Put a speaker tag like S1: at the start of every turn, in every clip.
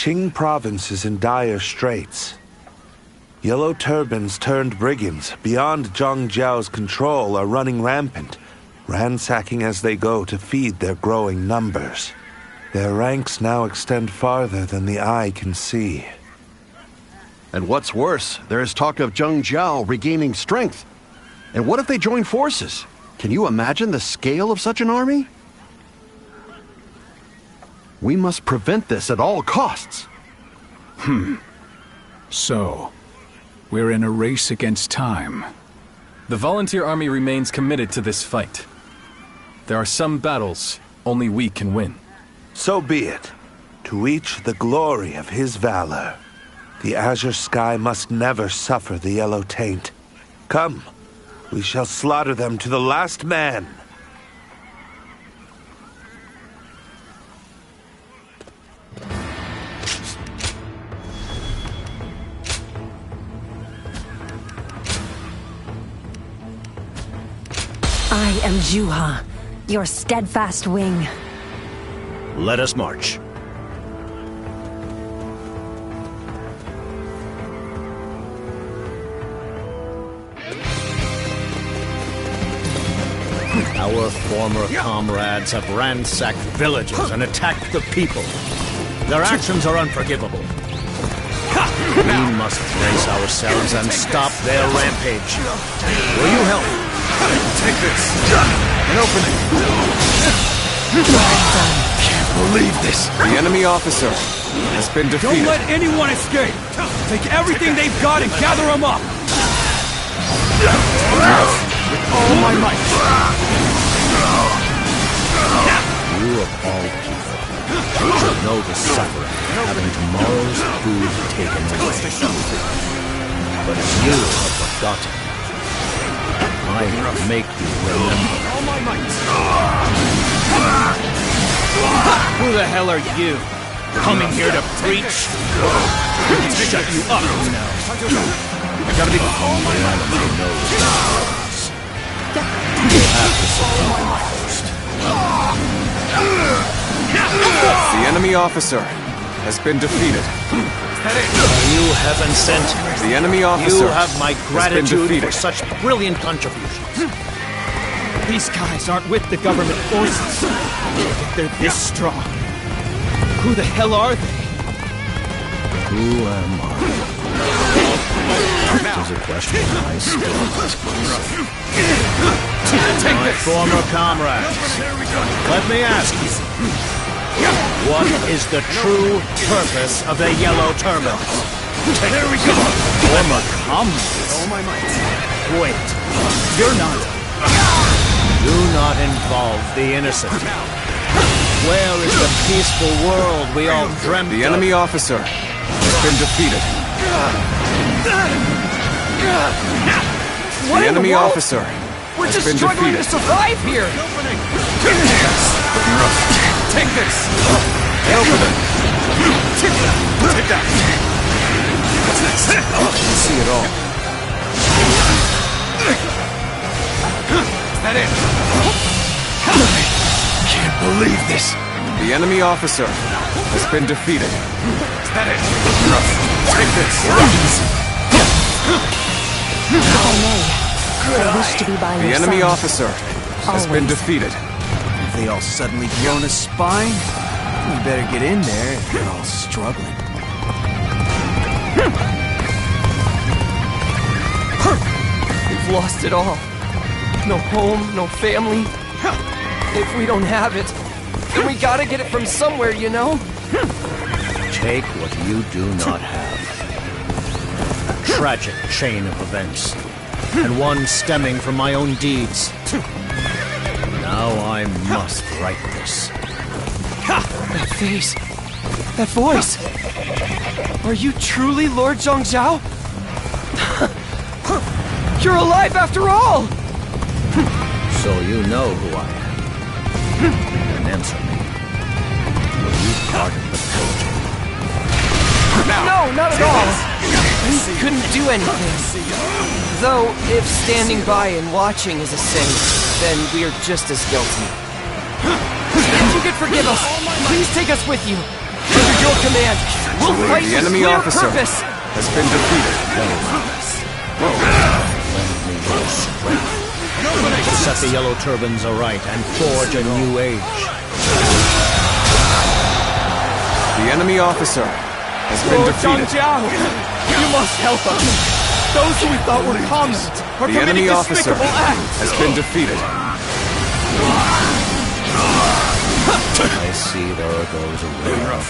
S1: Qing province is in dire straits. Yellow turbans turned brigands beyond Zhang Jiao's control are running rampant, ransacking as they go to feed their growing numbers. Their ranks now extend farther than the eye can see.
S2: And what's worse, there is talk of Zhang Jiao regaining strength. And what if they join forces? Can you imagine the scale of such an army? We must prevent this at all costs.
S3: So, we're in a race against time.
S4: The volunteer army remains committed to this fight. There are some battles only we can win.
S1: So be it. To each the glory of his valor. The azure sky must never suffer the yellow taint. Come, we shall slaughter them to the last man.
S5: I am Zhuha, your steadfast wing.
S6: Let us march. Our former comrades have ransacked villages and attacked the people. Their actions are unforgivable. We must brace ourselves and stop their rampage. Will you help?
S2: Take this! An opening! Can't believe this!
S7: The enemy officer has been defeated.
S8: Don't let anyone escape! Take everything they've got and gather them up!
S2: With all my might!
S6: You of all people should know the suffering of having tomorrow's food taken away. But you have forgotten. I will make you remember.
S8: All my might!
S9: Who the hell are you? Coming here to preach? Shut you up now.
S2: I gotta be...
S6: All my might. You have to supply first.
S7: The enemy officer has been defeated.
S6: You heaven sent.
S7: The enemy officer
S6: You have my
S7: has been
S6: gratitude
S7: defeated.
S6: for such brilliant contributions.
S9: These guys aren't with the government forces. They're this strong. Who the hell are they?
S6: Who am I? That is a question I still ask myself. My former comrades, let me ask you, what is the true purpose of the Yellow Turbans?
S9: There we go!
S6: Former comrades?
S9: All my might. Wait, you're not.
S6: Do not involve the innocent. Where is the peaceful world we all dreamt
S7: The
S6: of?
S7: enemy officer has been defeated.
S8: What
S7: The
S8: in
S7: enemy
S8: the world?
S7: officer
S8: We're
S7: has
S8: just
S7: been
S8: struggling
S7: defeated.
S8: to survive here!
S2: Take this!
S7: Take that! See it all.
S2: Is that it? Can't believe this!
S7: The enemy officer has been defeated.
S2: Is that it? Take this!
S5: If I may, I wish to be by
S7: The
S5: your
S7: enemy
S5: side.
S7: officer has been
S5: Always.
S7: defeated.
S8: Have they all suddenly grown a spine? We better get in there if they're all struggling. We've lost it all. No home, no family. If we don't have it, then we gotta get it from somewhere, you know?
S6: Take what you do not have. A tragic chain of events, and one stemming from my own deeds. Now I must right this.
S8: That face. That voice. Are you truly Lord Zhang Jiao? You're alive after all!
S6: So you know who I am. Then answer me. Were you part of the pillaging?
S8: No, not at all. We couldn't do anything. Though, if standing by and watching is a sin, then we're just as guilty. If you could forgive us, please take us with you. your command. We'll fight
S7: The
S8: with
S7: enemy
S8: clear
S7: officer
S8: purpose.
S7: has been defeated.
S6: To set the Yellow Turbans aright and forge a new age.
S7: The enemy officer has been
S9: Lord Zhang
S7: defeated.
S9: Jue, you must help us. Those who we thought were common are
S7: The enemy
S9: committing
S7: officer
S9: despicable acts.
S7: has been defeated.
S6: I see there are those around.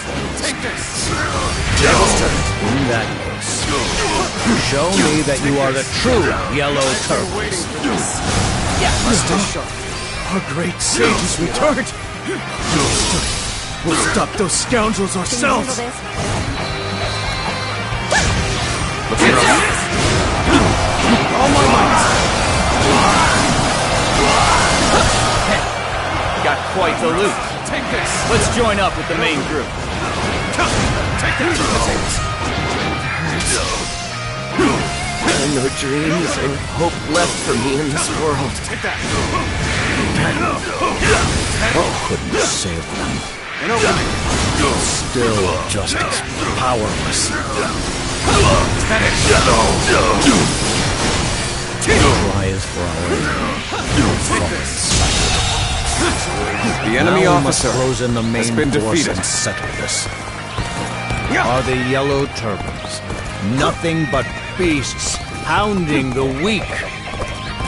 S6: In that case, show me that you are the true Yellow Turbans.
S9: Our great sage has returned. We'll stop those scoundrels ourselves. All my might.
S3: Got quite the loot.
S9: Take this.
S3: Let's join up with the main group.
S9: Take that.
S8: There are no dreams or hope left for me in this world.
S6: Couldn't save them. Still just as powerless. Rise for our
S7: The enemy
S6: now we must
S7: officer
S6: close in the
S7: has
S6: main
S7: been
S6: force
S7: defeated.
S6: and settle this. Are the Yellow Turbans nothing but beasts hounding the weak?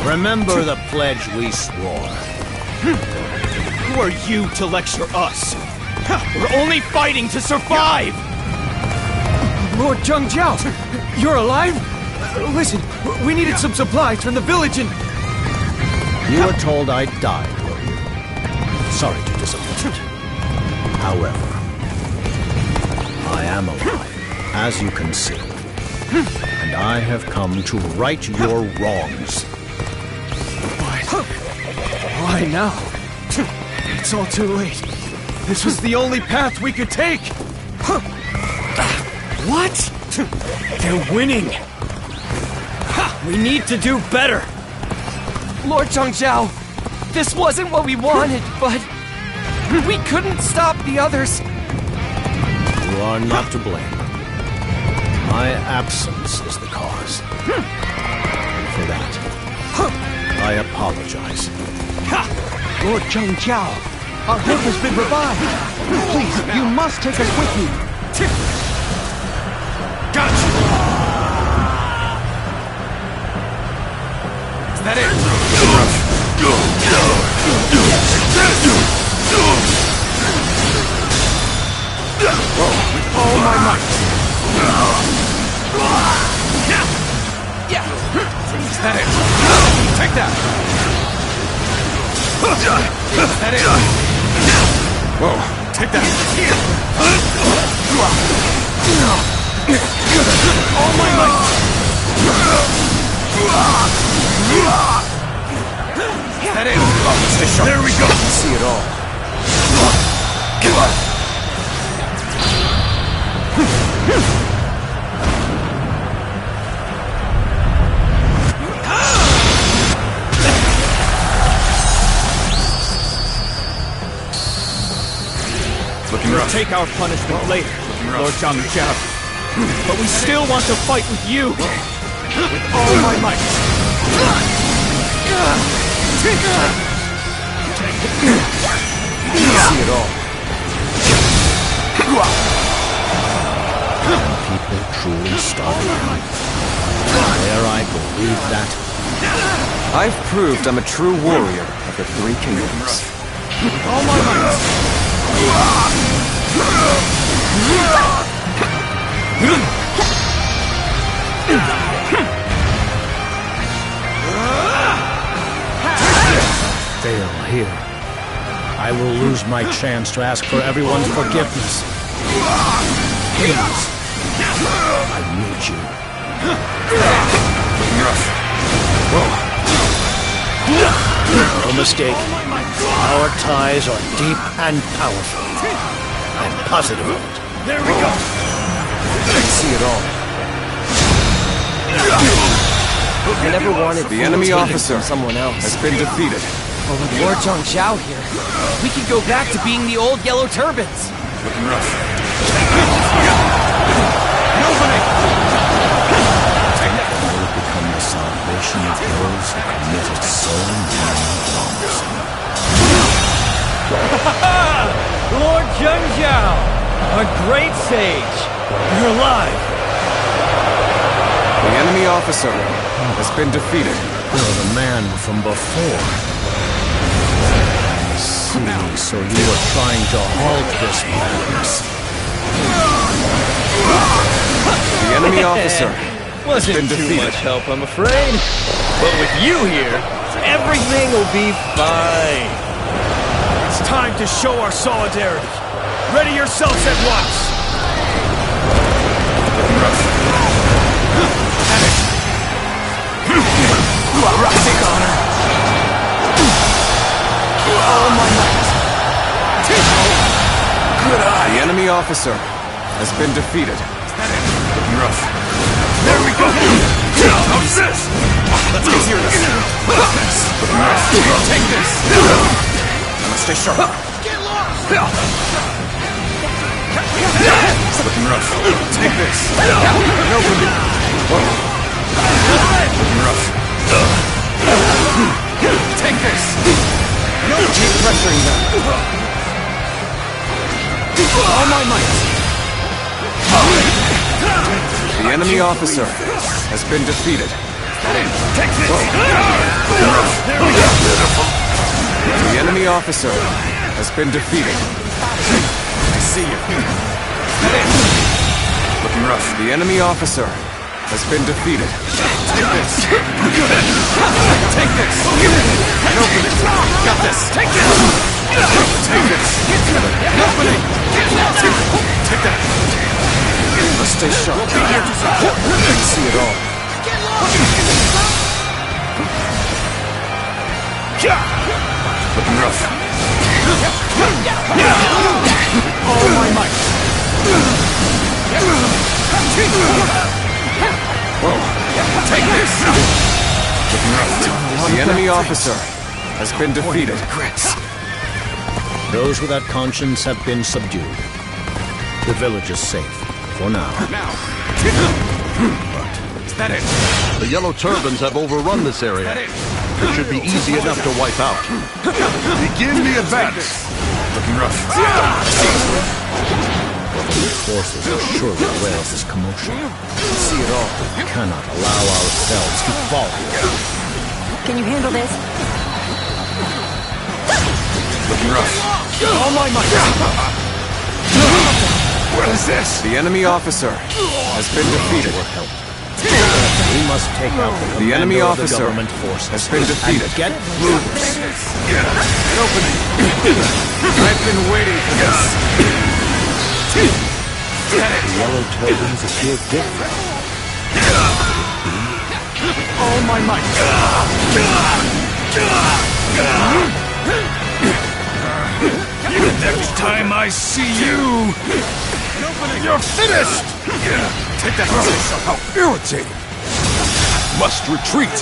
S6: Remember the pledge we swore.
S9: Who are you to lecture us? We're only fighting to survive! Lord Zhang Jue, you're alive? Listen, we needed some supplies from the village and...
S6: You were told I died, were you? Sorry to disappoint. However, I am alive, as you can see. And I have come to right your wrongs.
S9: Why now? It's all too late. This was the only path we could take. What? They're winning. We need to do better.
S8: Lord Zhang Jue, this wasn't what we wanted, but we couldn't stop the others.
S6: You are not to blame. My absence is the cause. For that, I apologize.
S9: Lord Zhang Jue, our hope has been revived. Please, you must take us with you. Gotcha! Is that it? With all my might.
S8: Yeah.
S9: Is that it? Take that. Is that it?
S7: Whoa,
S9: Take that.
S8: All my might.
S9: Is that it? There we go.
S7: see it all.
S9: Looking rough. Take our punishment later, Lord Zhang Jue. But we still want to fight with you. With all my might.
S7: See it all.
S6: People truly starving. Dare I believe that?
S7: I've proved I'm a true warrior of the Three Kingdoms.
S9: With all my might.
S6: Fail here. I will lose my chance to ask for everyone's forgiveness. Please. I need you. No mistake. Our ties are deep and powerful. I'm positive of it.
S9: There we go.
S7: See it all.
S8: I never wanted
S7: The enemy
S8: full
S7: officer
S8: from someone else.
S7: has been defeated.
S8: But with Lord Zhang Jue here, we can go back to being the old Yellow Turbans.
S7: Looking rough.
S9: A great sage! You're alive!
S7: The enemy officer has been defeated.
S6: You're the man from before. I see, so you were trying to halt this madness.
S7: The enemy officer has
S9: Wasn't
S7: been
S9: too
S7: defeated.
S9: much help, I'm afraid. But with you here, everything will be fine. It's time to show our solidarity. Ready yourselves at once! You are rising, Honor. All my might.
S7: Good eye. The enemy officer has been defeated.
S9: Looking rough. There we go! How's this? Let's get serious. Looking rough. Take this! I must stay sharp. Get lost! Looking rough. Take this! No good. Looking rough. Take this! No, keep pressuring them. All my might.
S7: The enemy officer has been defeated.
S9: Take this! There we go!
S7: The enemy officer has been defeated.
S9: I see you. Looking rough.
S7: The enemy officer has been defeated.
S9: Take this! Good! Take this! An opening! Got this! Take this! Take this! An opening! Take that!
S7: Let's stay sharp. I see it all.
S9: Looking rough. All my might. Take this! Looking rough.
S7: The enemy officer has been defeated.
S6: Those without conscience have been subdued. The village is safe, for now.
S9: Is that it?
S2: The Yellow Turbans have overrun this area. It should be easy enough to wipe out. Begin the advance!
S9: Looking rough.
S6: The forces are surely aware of this commotion. See it all. We cannot allow ourselves to fall.
S5: Can you handle this?
S9: Looking rough. All my might. What is this?
S7: The enemy officer has been defeated.
S6: We must take out
S7: The enemy
S6: commander of the
S7: officer
S6: government forces
S7: has been defeated.
S6: and get through this.
S9: An opening. I've been waiting for this.
S1: The yellow turbans appear different.
S9: All my might. Next time I see you, you're finished! Take that! How irritating! Must retreat!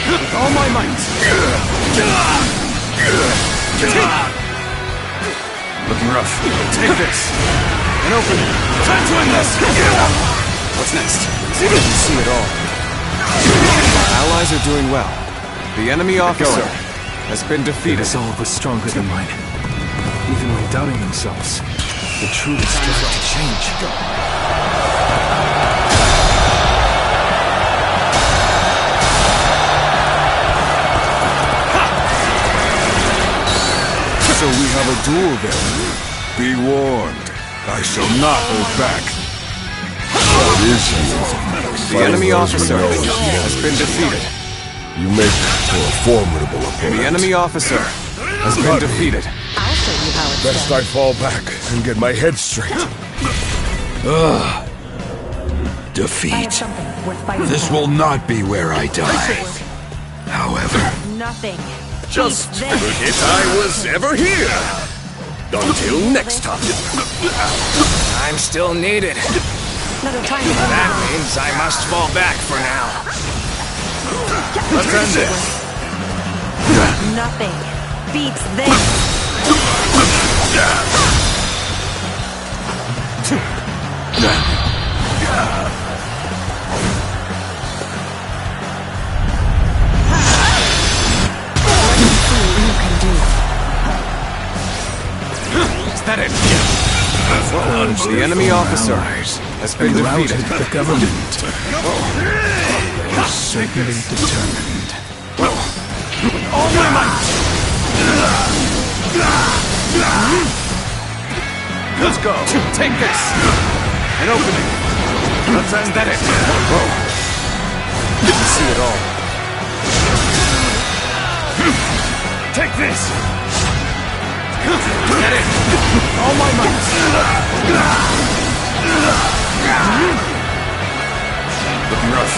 S9: With all my might! Looking rough. Take this! An opening! Time to end this! What's next?
S7: See it all. Our allies are doing well. The enemy officer has been defeated.
S4: Their resolve was stronger than mine. Even when doubting themselves, they truly strive to change.
S10: So we have a duel then. Be warned, I shall not hold back. What is you?
S7: The enemy officer has been defeated.
S10: You make for a formidable opponent.
S7: The enemy officer has been defeated.
S5: I'll show you how it's
S10: Best
S5: done.
S10: I fall back and get my head straight.
S5: I have
S10: Defeat.
S5: something worth fighting
S10: This
S5: for.
S10: will not be where I die. However,
S5: Nothing.
S10: just
S5: Beats this.
S10: forget I was ever here. Until next time.
S9: I'm still needed.
S5: Another time to
S9: That means I must fall back for now. Let's end this.
S5: Nothing beats this.
S9: Is that it?
S7: The enemy officer has been defeated.
S3: The government. They're certainly determined.
S9: All my might!
S2: Let's go.
S9: Take this!
S2: An opening.
S9: Let's end that it!
S6: Didn't see it all.
S9: Take this! Get it! All my might!
S2: Looking rough.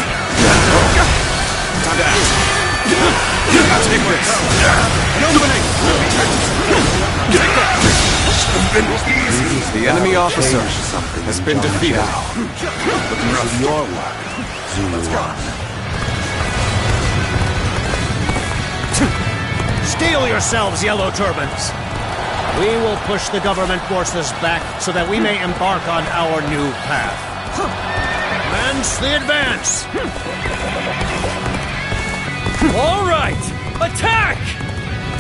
S2: Time to act. Take this. An opening. Take that.
S7: The enemy officer has been defeated.
S1: Looking rough. Your work, Zulu.
S11: Steel yourselves, Yellow Turbans! We will push the government forces back so that we may embark on our new path. Commence the advance!
S9: All right! Attack!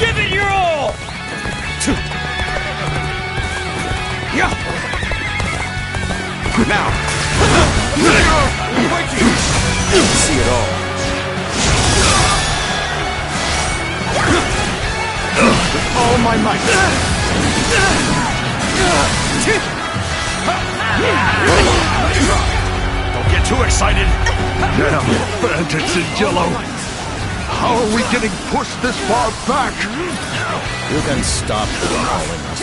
S9: Give it your all!
S2: Yeah. Now.
S6: See it all.
S9: All my might!
S2: Don't get too excited.
S10: Damn bandits in yellow! How are we getting pushed this far back?
S6: You can stop calling us.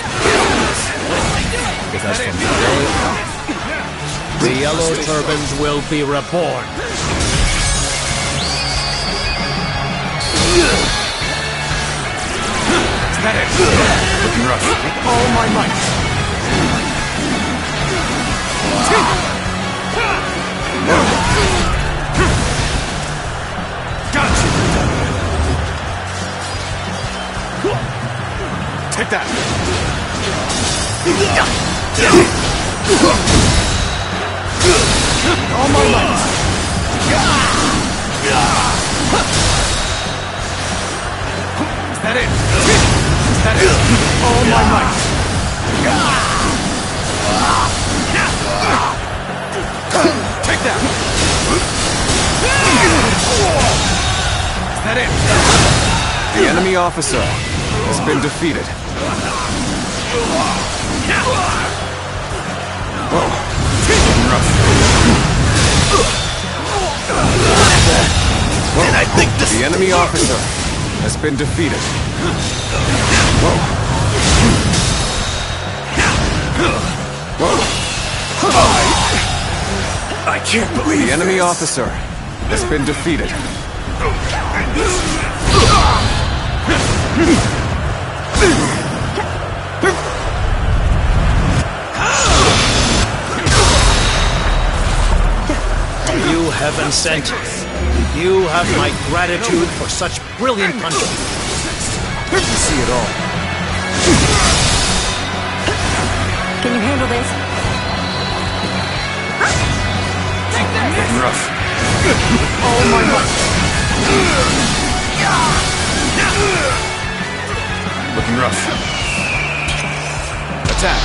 S6: Because from today on,
S11: The Yellow Turbans will be reborn.
S2: That it. Looking rough.
S9: All my might!
S2: Gotcha. Take that.
S9: All my might!
S2: Is that it? Is that it?
S9: All my might!
S2: Take that. Is that it?
S7: The enemy officer has been defeated.
S2: And I think this...
S7: The enemy officer has been defeated.
S2: I can't believe
S7: The enemy officer has been defeated.
S11: You heaven sent. You have my gratitude for such brilliant punishment.
S6: see it all.
S5: Can you handle this?
S2: Looking rough.
S9: All my might.
S2: Looking rough. Attack.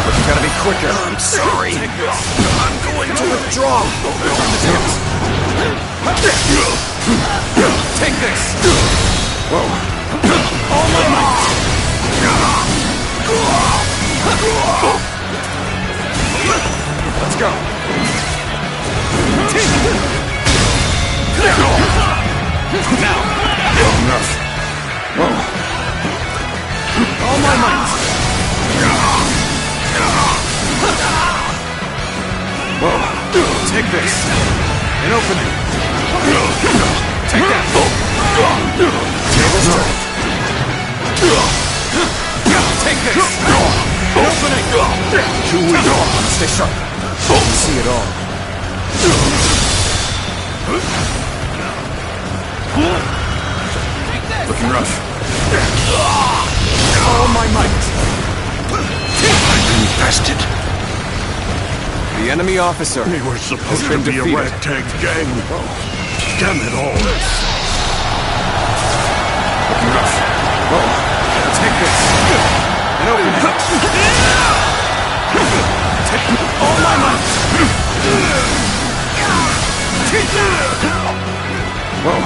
S2: But you gotta be quicker. I'm sorry. I'm going to withdraw. Take this. Whoa. All my might. Let's go. Now. Enough. Whoa.
S9: All my might.
S2: Whoa. Take this. An opening. Take that. Table straight. Take this. An opening.
S6: Too weak.
S2: Stay sharp.
S6: See it all.
S2: Looking rough.
S9: All my might.
S2: Infested.
S7: The The enemy officer
S10: We were
S7: has
S10: supposed to
S7: been
S10: be a
S7: defeated.
S10: ragtag gang. Damn it all.
S7: Take this. And open it. Take all my might. Whoa.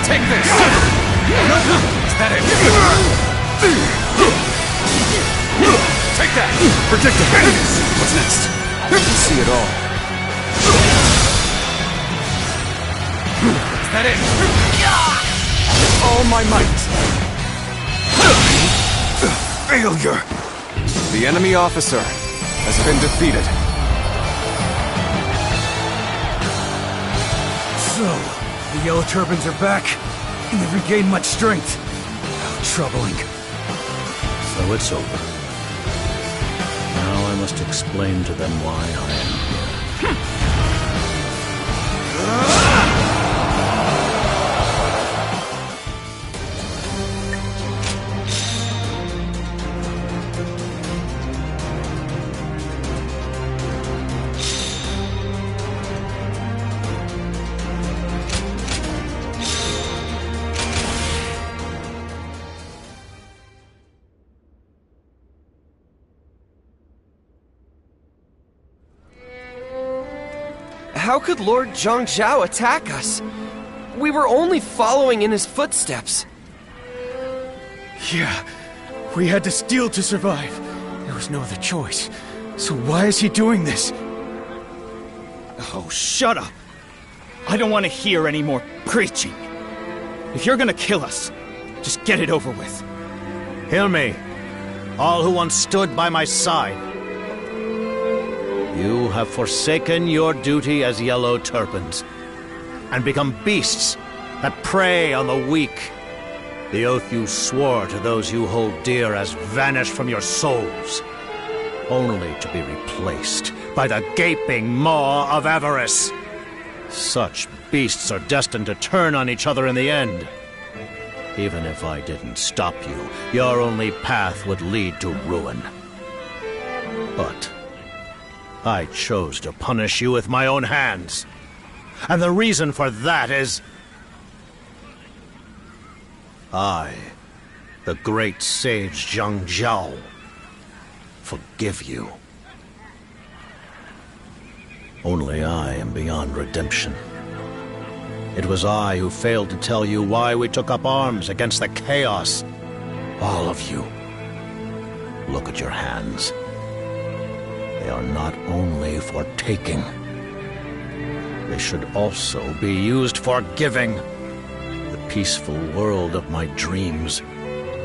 S7: Take this. Is that it? Take that. Protect the enemies. What's next? I can see it all. Is that it? All my might.
S10: Failure.
S7: The enemy officer has been defeated.
S3: So, the Yellow Turbans are back, and they've regained much strength. How troubling.
S11: So it's over. Now I must explain to them why I am here.
S8: How could Lord Zhang Jue attack us? We were only following in his footsteps.
S3: Yeah, we had to steal to survive. There was no other choice. So why is he doing this?
S9: Oh, shut up! I don't want to hear any more preaching. If you're gonna kill us, just get it over with.
S11: Hear me, all who once stood by my side. You have forsaken your duty as Yellow Turbans, and become beasts that prey on the weak. The oath you swore to those you hold dear has vanished from your souls, only to be replaced by the gaping maw of avarice. Such beasts are destined to turn on each other in the end. Even if I didn't stop you, your only path would lead to ruin. But I chose to punish you with my own hands. And the reason for that is I, the great sage Zhang Jue, forgive you. Only I am beyond redemption. It was I who failed to tell you why we took up arms against the chaos. All of you. Look at your hands. They are not only for taking. They should also be used for giving. The peaceful world of my dreams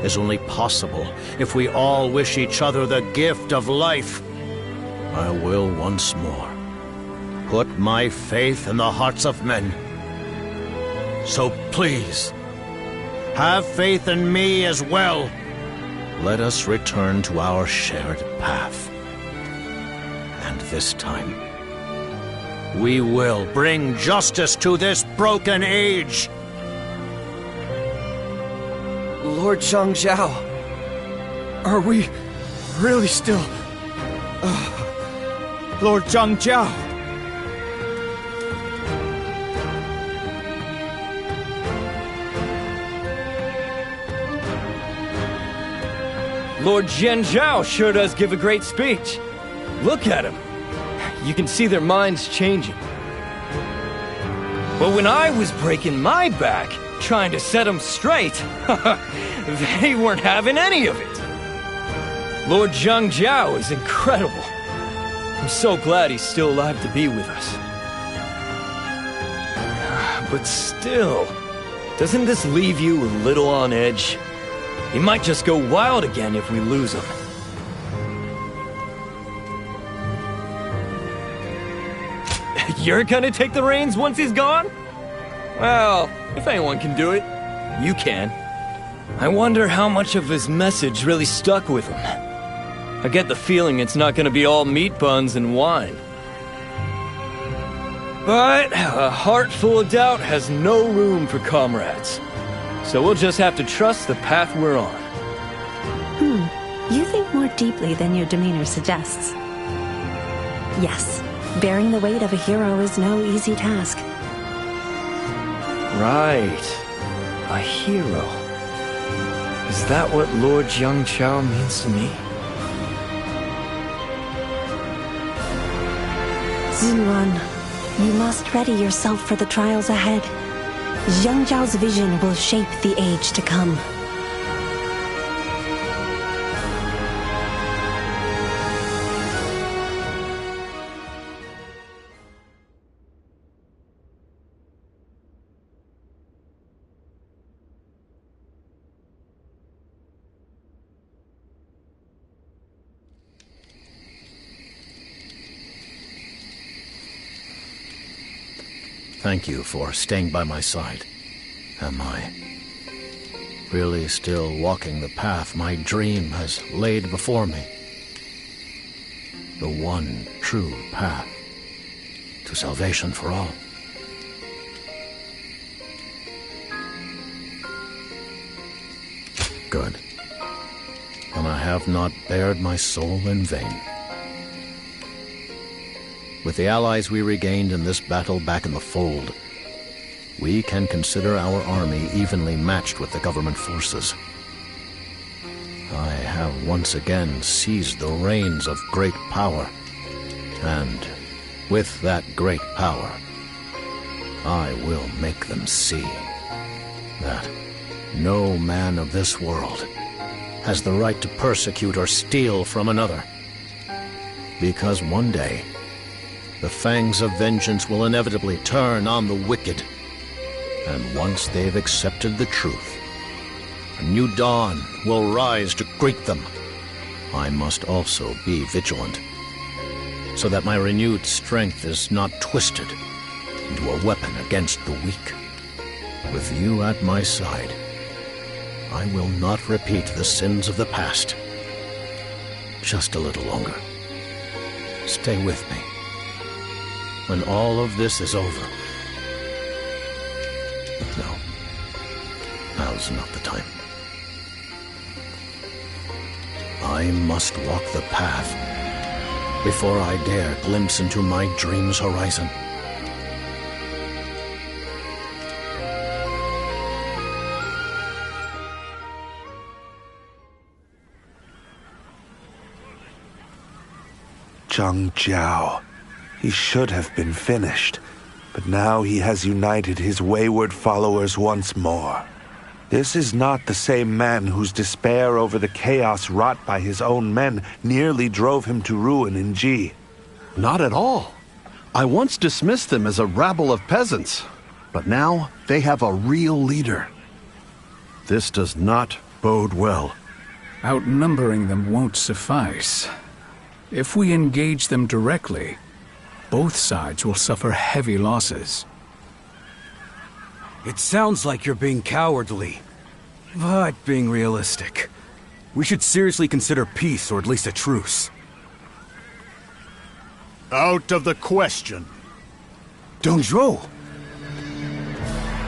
S11: is only possible if we all wish each other the gift of life. I will once more put my faith in the hearts of men. So please, have faith in me as well. Let us return to our shared path. And this time, we will bring justice to this broken age.
S8: Lord Zhang Jue,
S3: Are we really still...
S9: Lord Zhang Jue!
S12: Lord Zhang Jue sure does give a great speech. Look at him. You can see their minds changing. But when I was breaking my back, trying to set them straight, they weren't having any of it. Lord Zhang Jue is incredible. I'm so glad he's still alive to be with us. But still, doesn't this leave you a little on edge? He might just go wild again if we lose him. You're gonna take the reins once he's gone? Well, if anyone can do it, you can. I wonder how much of his message really stuck with him. I get the feeling it's not gonna be all meat buns and wine. But a heart full of doubt has no room for comrades. So we'll just have to trust the path we're on.
S5: You think more deeply than your demeanor suggests. Yes, Bearing the weight of a hero is no easy task.
S8: Right. A hero. Is that what Lord Zhang Jue means to me?
S5: Zunwan, you must ready yourself for the trials ahead. Zhang Jue's vision will shape the age to come.
S11: Thank you for staying by my side. Am I really still walking the path my dream has laid before me? The one true path to salvation for all. Good. Then I have not bared my soul in vain. With the allies we regained in this battle back in the fold, we can consider our army evenly matched with the government forces. I have once again seized the reins of great power, and with that great power, I will make them see that no man of this world has the right to persecute or steal from another, because one day, the fangs of vengeance will inevitably turn on the wicked. And once they've accepted the truth, a new dawn will rise to greet them. I must also be vigilant, so that my renewed strength is not twisted into a weapon against the weak. With you at my side, I will not repeat the sins of the past. Just a little longer. Stay with me. When all of this is over. No. Now's not the time. I must walk the path before I dare glimpse into my dream's horizon.
S1: Zhang Jue. He should have been finished, but now he has united his wayward followers once more. This is not the same man whose despair over the chaos wrought by his own men nearly drove him to ruin in Ji.
S2: Not at all. I once dismissed them as a rabble of peasants, but now they have a real leader. This does not bode well.
S3: Outnumbering them won't suffice. If we engage them directly, both sides will suffer heavy losses.
S9: It sounds like you're being cowardly, but being realistic. We should seriously consider peace, or at least a truce.
S10: Out of the question.
S9: Zhang Jue!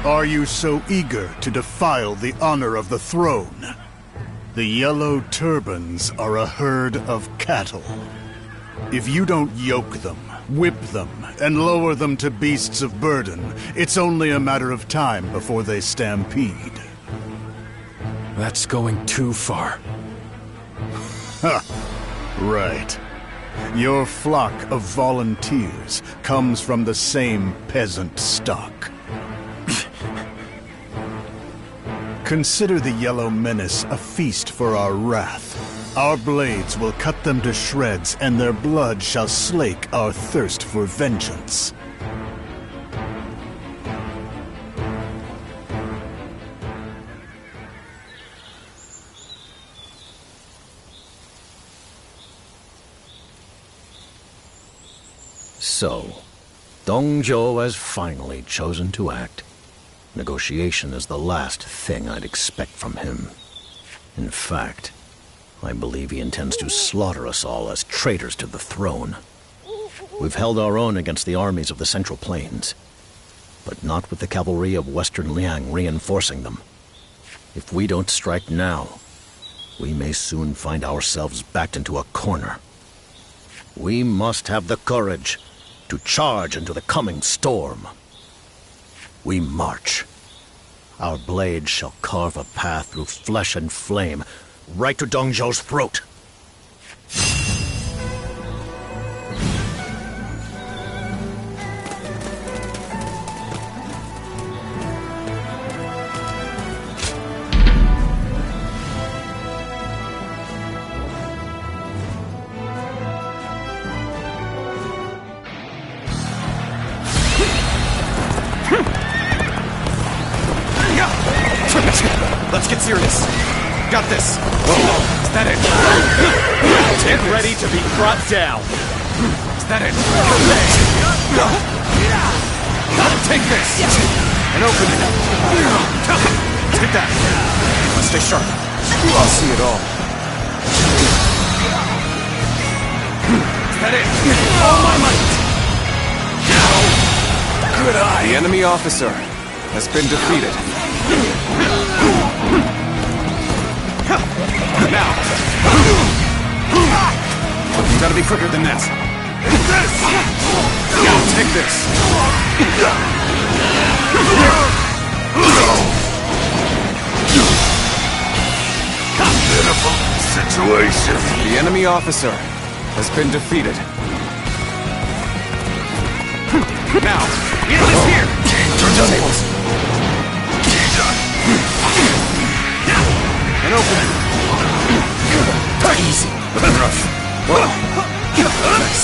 S10: Are you so eager to defile the honor of the throne? The Yellow Turbans are a herd of cattle. If you don't yoke them, whip them, and lower them to beasts of burden, it's only a matter of time before they stampede.
S3: That's going too far.
S10: Ha! Right. Your flock of volunteers comes from the same peasant stock. Consider the Yellow Menace a feast for our wrath. Our blades will cut them to shreds, and their blood shall slake our thirst for vengeance.
S11: So, Zhang Jue has finally chosen to act. Negotiation is the last thing I'd expect from him. In fact, I believe he intends to slaughter us all as traitors to the throne. We've held our own against the armies of the Central Plains, but not with the cavalry of Western Liang reinforcing them. If we don't strike now, we may soon find ourselves backed into a corner. We must have the courage to charge into the coming storm. We march. Our blades shall carve a path through flesh and flame, right to Zhang Jue's throat.
S7: Let's get serious. Got this. Is that it?
S9: Get ready to be brought down.
S7: Is that it? Take this. And open it. Take that. Let's stay sharp. I'll see it all. Is that it? All my might. Good eye. The enemy officer has been defeated. Now! You gotta be quicker than that. Take this!
S13: Pitiful situation.
S7: The enemy officer has been defeated. Now! The enemy's here! Turn the tables! And open it! Easy. Rough. Whoa. Nice.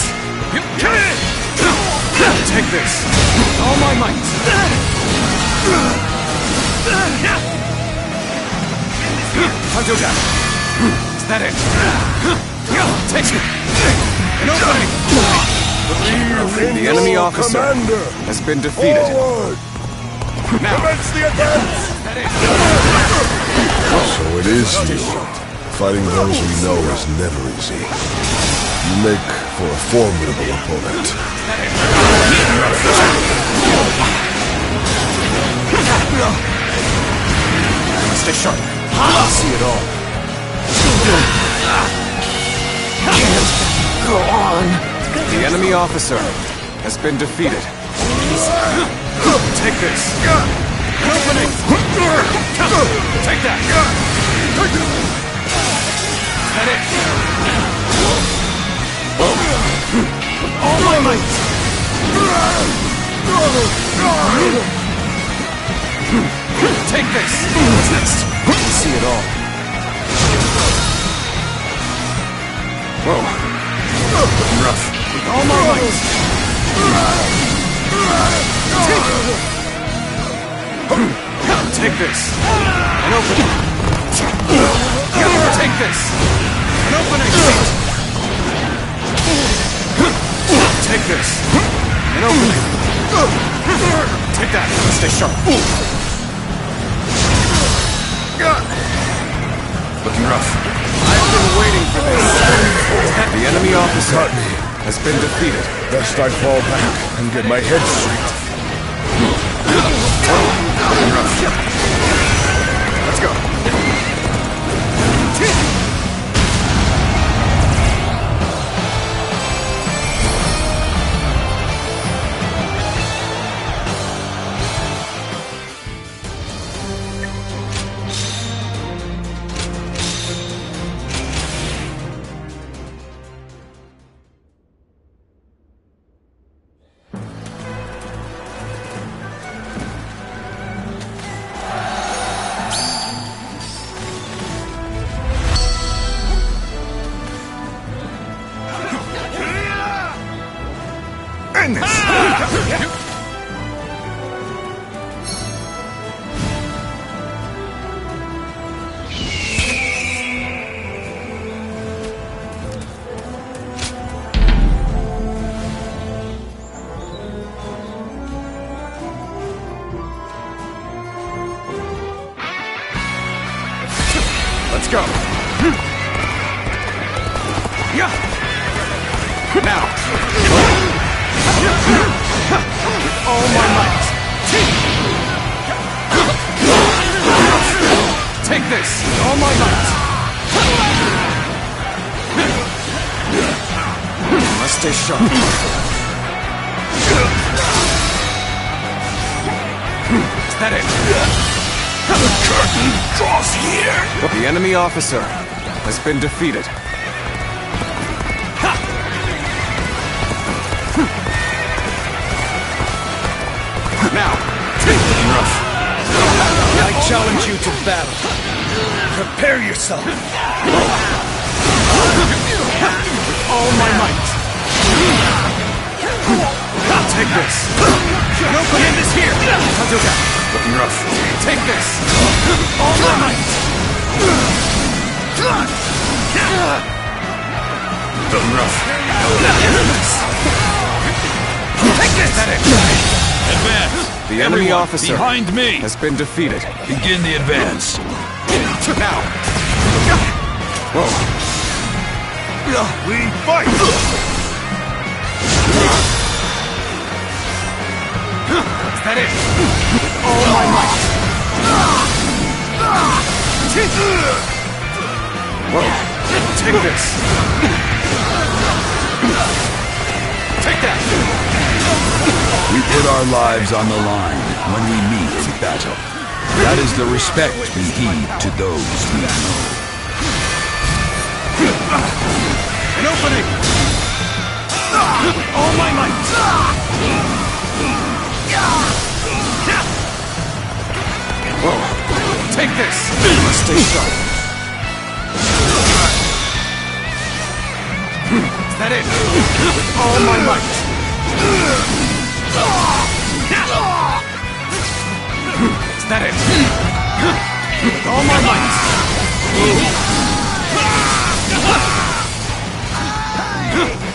S7: Take this. All my might. Zhang Jue. Is that it? Take it. And open it. The enemy officer has been defeated.
S13: Forward.
S7: Now.
S13: Commence the advance.
S14: So it is you. Fighting those we know is never easy. You make for a formidable opponent.
S7: Stay sharp. I'll see it all.
S8: Go on.
S7: The enemy officer has been defeated. Take this. Opening. Take that. That it. All my might. Take this. What's next? See it all. Whoa. Looking rough. With all my might. Take this. And open it. Take this. And open it. Take this. And open it. Take that. Stay sharp. Looking rough. I've been waiting for this. The enemy officer has been defeated.
S14: Best I fall back and get my head straight.
S7: Looking rough. Let's go. Let's go. Now. With all my might. Take this. All my might. Must stay sharp. Is that it?
S13: The curtain draws here.
S7: The enemy officer has been defeated. Now, take it rough.
S9: I challenge you to battle. Prepare yourself. With all my might.
S7: Take this.
S9: No command is here.
S7: Looking rough. Take this.
S9: With all my might.
S7: Looking rough.
S9: Take this.
S7: Is that it?
S13: Advance.
S7: The enemy
S13: Everyone,
S7: officer
S13: behind me
S7: has been defeated.
S13: Begin the advance.
S7: Now. Whoa.
S13: We fight.
S7: Is that it?
S9: With all my might.
S7: Whoa. Take this. Take that.
S13: We put our lives on the line when we meet in battle. That is the respect we heed to those we know.
S7: An opening!
S9: With all my might.
S7: Whoa. Take this. Must stay sharp. Is that it?
S9: With all my might.
S7: Is that it?
S9: With all my might.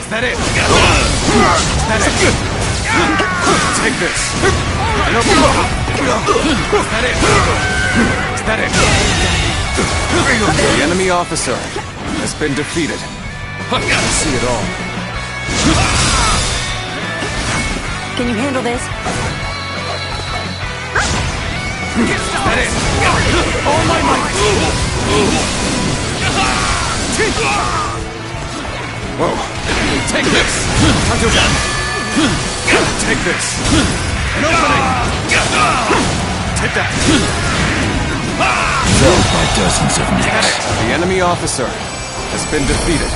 S7: Is that it? Is that it? Take this. No. Is that it? Is that it? The enemy officer has been defeated. I see it all.
S5: Can you handle this?
S7: Is that it?
S9: All my might.
S7: Whoa. Take this. Take this. An opening. Take that.
S13: Killed by dozens of necks.
S7: The enemy officer has been defeated.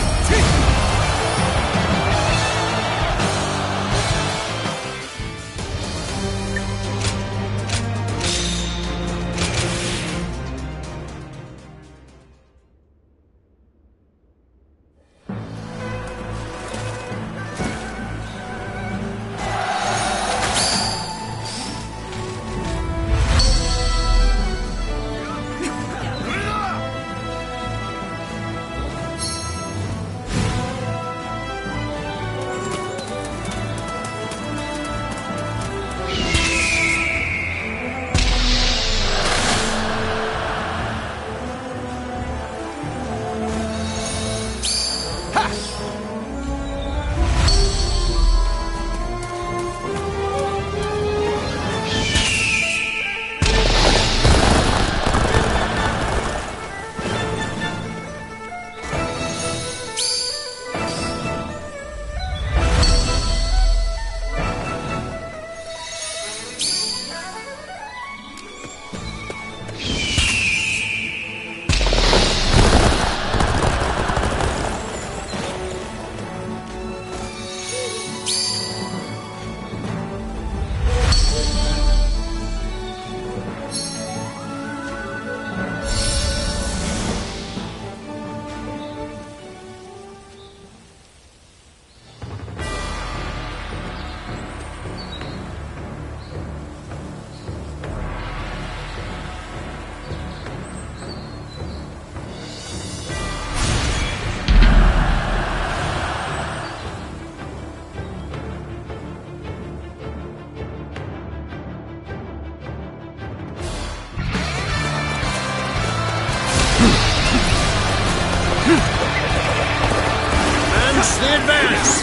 S14: The advance!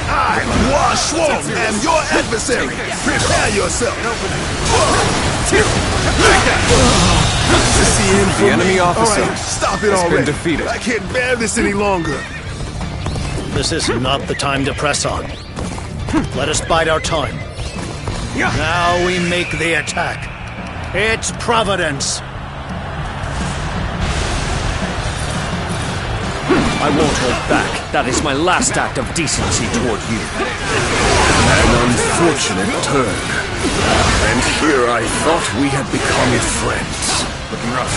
S13: I, War Schwarm, am your adversary. Prepare yourself.
S7: The enemy officer
S14: stop it
S7: has
S14: already.
S7: been defeated.
S14: I can't bear this any longer.
S11: This is not the time to press on. Let us bide our time. Now we make the attack. It's Providence.
S6: I won't hold back. That is my last act of decency toward you.
S14: An unfortunate turn. And here I thought we had become friends.
S7: Looking rough.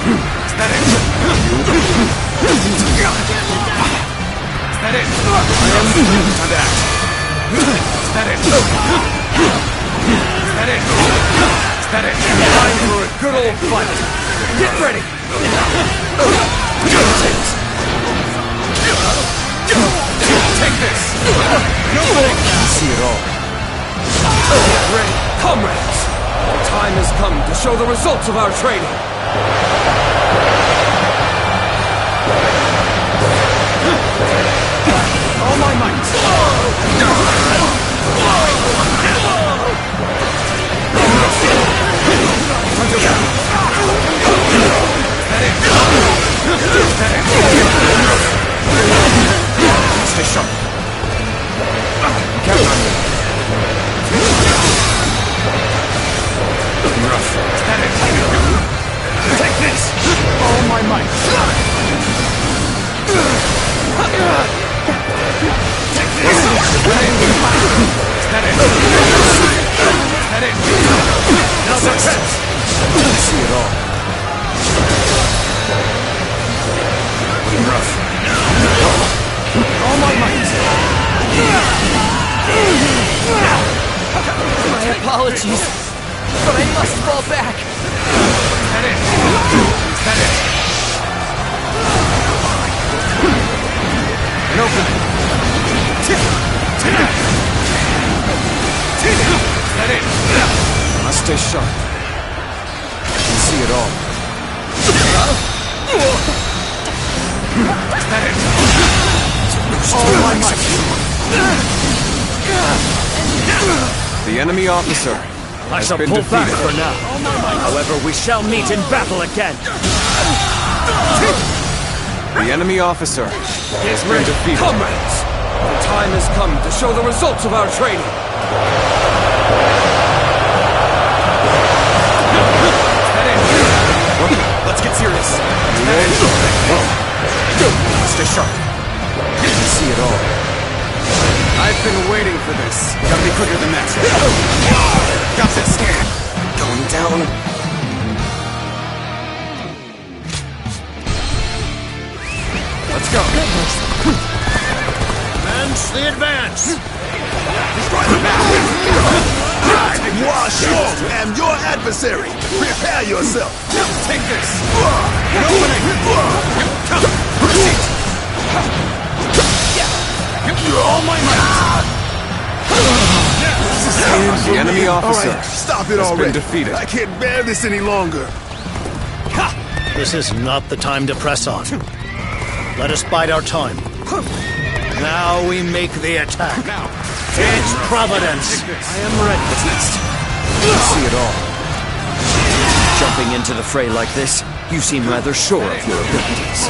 S7: Is that it? Is that it? I am time to act. Is that it? Is that it? Is that it?
S8: Time for a good old fight. Get ready.
S7: Take this.
S8: Nobody can see it all. Get ready, comrades. The time has come to show the results of our training.
S7: All my might. Stay sharp. Count on me. Looking rough. Is that it? Take this! All my might. Take this! Is that it? Is that it? Now success!
S8: I see it all.
S7: Looking rough. All my might.
S8: My apologies, but I must fall back.
S7: Is that it? Is that it? An opening. Is that it?
S9: Must stay sharp. I can see it all.
S7: Is that it? All my might.
S9: The enemy officer
S6: I
S9: has
S6: shall
S9: been
S6: pull back
S9: defeated.
S6: for now. However, we shall meet in battle again.
S9: The enemy officer has been
S8: Ready,
S9: defeated.
S8: comrades. The time has come to show the results of our training.
S7: Let's get serious. Stay sharp.
S9: I can see it all.
S7: I've been waiting for this. Gotta be quicker than that. Got this.
S8: Going down.
S7: Let's go.
S11: Advance the advance!
S14: Wash off! I am your adversary! Prepare yourself!
S7: Take this. An opening. All my might.
S9: The enemy officer
S14: All right, stop it
S9: has
S14: already.
S9: been defeated.
S14: I can't bear this any longer.
S11: This is not the time to press on. Let us bide our time. Now we make the attack.
S7: Now.
S11: It's Providence.
S8: I am ready.
S7: What's next?
S8: I see it all. Jumping into the fray like this, you seem rather sure of your abilities.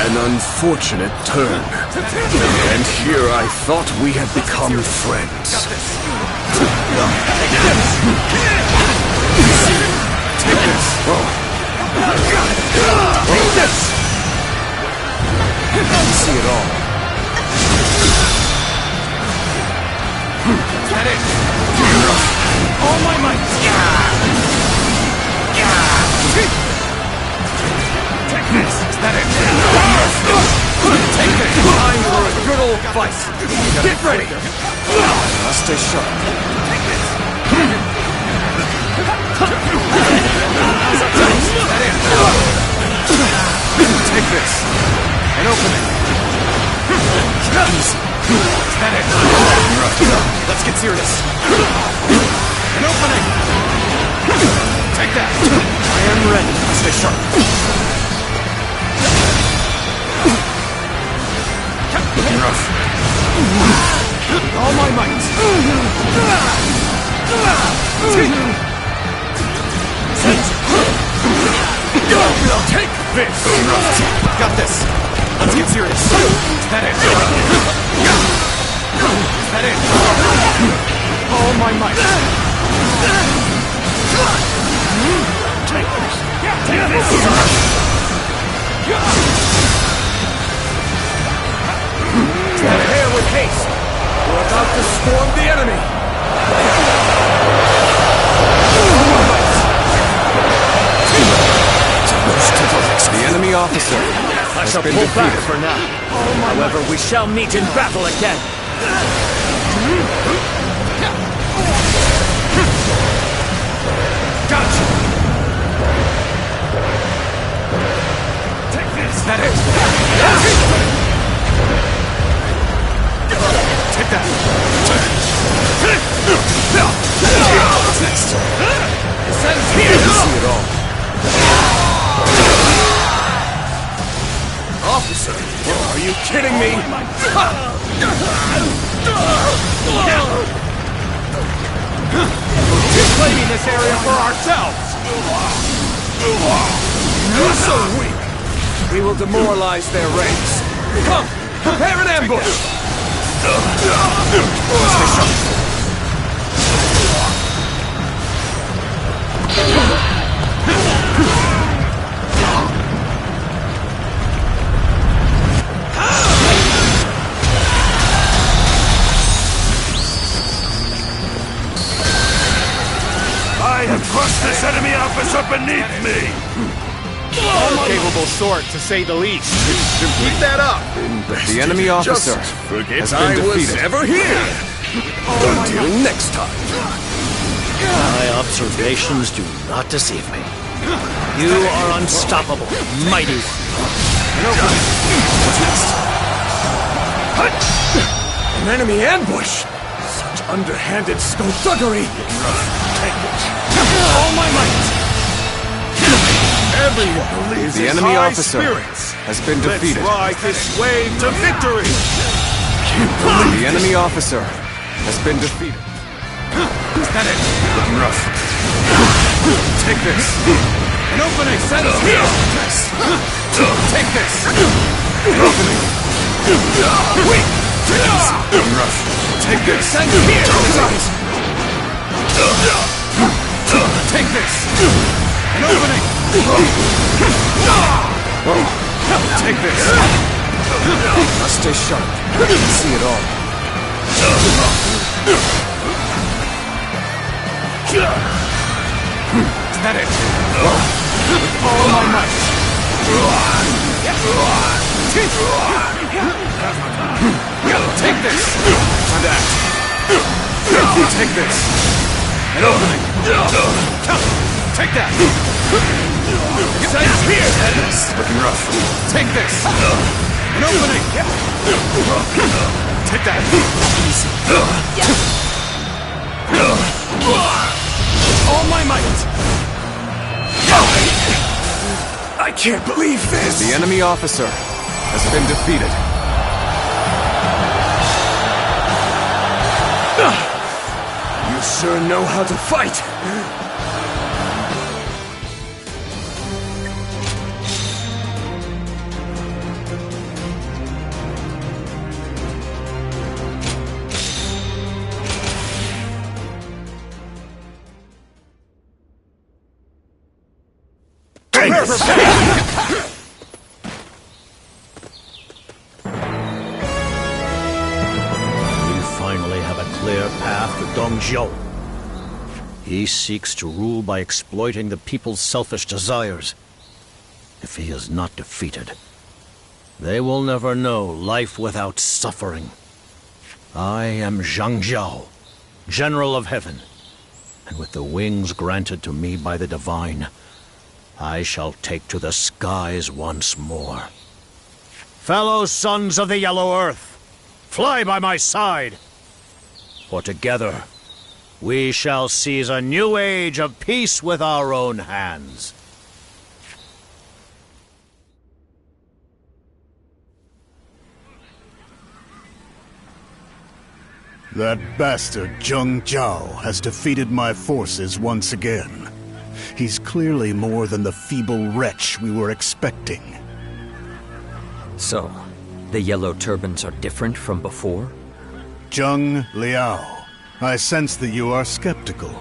S14: An unfortunate turn. And here I thought we had become friends.
S7: Take this. Take this.
S8: See it all.
S7: Is that it? All my might. Take this. Is that it? Take this.
S8: Time for a good old fight. Get ready.
S9: Must stay sharp.
S7: Take this. Take this. An opening. Easy. Is that it? Let's get serious. An opening. Take that.
S8: I am ready.
S7: Stay sharp. Looking rough. All my might. Take this. Got this. Let's get serious. Is that it? Is that it? All my might. Take this. Take this. Prepare with haste. We're about to swarm the enemy.
S9: The enemy officer
S12: I shall pull back for now. However, we shall meet in battle again.
S7: Gotcha! Take this! That is! Take that! What's next? Descends here!
S12: See it all.
S7: Officer! Are you kidding me? We're claiming this area for ourselves! You're so weak! We will demoralize their ranks. Come! Prepare an ambush!
S14: I have crushed this enemy officer beneath me!
S7: Capable sort, to say the least. Keep that up!
S9: The enemy officer has been defeated.
S7: ever here!
S9: Until next time.
S11: My observations do not deceive me. You are unstoppable, mighty.
S7: What's next? An enemy ambush! Such underhanded skullduggery! All my might! Everyone believes
S9: the
S7: in
S9: enemy
S7: high
S9: officer
S7: spirits.
S9: has been defeated.
S7: Let's ride this wave to victory!
S9: The enemy officer has been defeated.
S7: Is that it? Looking rough. Take this. An opening sends here! Take this. An opening. Wait! Looking rough. Take this. Sends here! Take this. An opening. Take this.
S9: Must stay sharp. See it all.
S7: Is that it? With all my might. Take this. And that. Take this. An opening. Take that. Sends here. Looking rough. Take this. An opening. Take that. Easy. All my might. I can't believe this.
S9: The enemy officer has been defeated.
S7: You sure know how to fight.
S11: Zhang Jue. He seeks to rule by exploiting the people's selfish desires. If he is not defeated, they will never know life without suffering. I am Zhang Jue, General of Heaven, and with the wings granted to me by the Divine, I shall take to the skies once more. Fellow sons of the Yellow Earth, fly by my side, for together we shall seize a new age of peace with our own hands.
S10: That bastard Zhang Jue has defeated my forces once again. He's clearly more than the feeble wretch we were expecting.
S6: So, the Yellow Turbans are different from before?
S10: Zhang Liao, I sense that you are skeptical.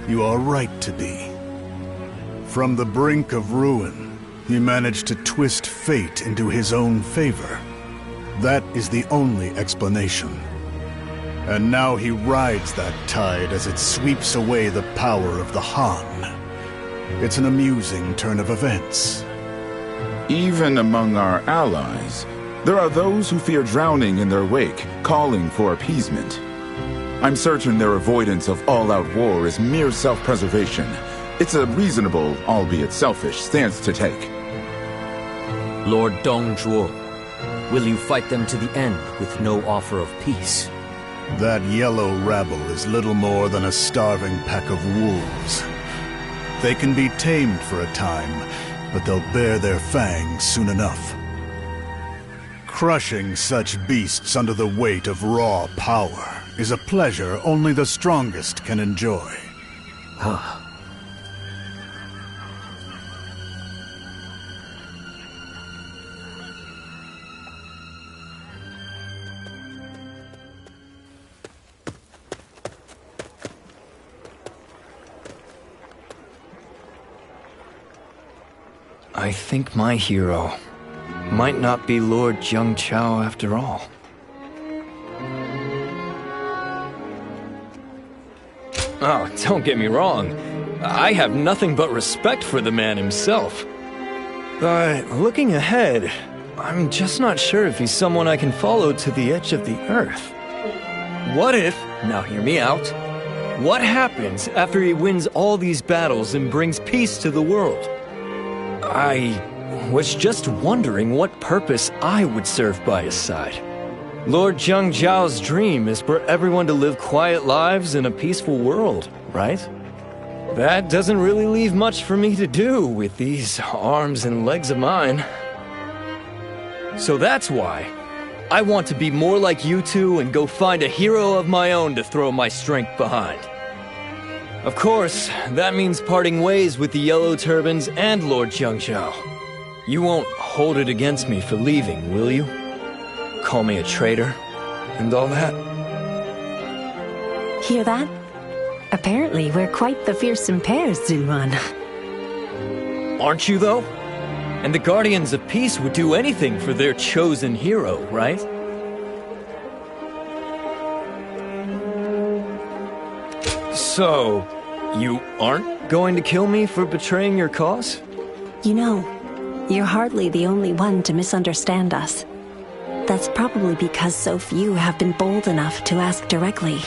S10: You are right to be. From the brink of ruin, he managed to twist fate into his own favor. That is the only explanation. And now he rides that tide as it sweeps away the power of the Han. It's an amusing turn of events.
S15: Even among our allies, there are those who fear drowning in their wake, calling for appeasement. I'm certain their avoidance of all-out war is mere self-preservation. It's a reasonable, albeit selfish, stance to take.
S6: Lord Zhang Jue, will you fight them to the end with no offer of peace?
S10: That yellow rabble is little more than a starving pack of wolves. They can be tamed for a time, but they'll bear their fangs soon enough. Crushing such beasts under the weight of raw power is a pleasure only the strongest can enjoy.
S12: I think my hero might not be Lord Zhang Chao after all. Oh, don't get me wrong. I have nothing but respect for the man himself. But looking ahead, I'm just not sure if he's someone I can follow to the edge of the earth. What if, now hear me out, what happens after he wins all these battles and brings peace to the world? I was just wondering what purpose I would serve by his side. Lord Zhang Zhao's dream is for everyone to live quiet lives in a peaceful world, right? That doesn't really leave much for me to do with these arms and legs of mine. So that's why I want to be more like you two and go find a hero of my own to throw my strength behind. Of course, that means parting ways with the Yellow Turbans and Lord Zhang Zhao. You won't hold it against me for leaving, will you? Call me a traitor and all that?
S5: Hear that? Apparently, we're quite the fearsome pair, Zhuan.
S12: Aren't you, though? And the Guardians of Peace would do anything for their chosen hero, right? So, you aren't going to kill me for betraying your cause?
S5: You know, you're hardly the only one to misunderstand us. That's probably because so few have been bold enough to ask directly.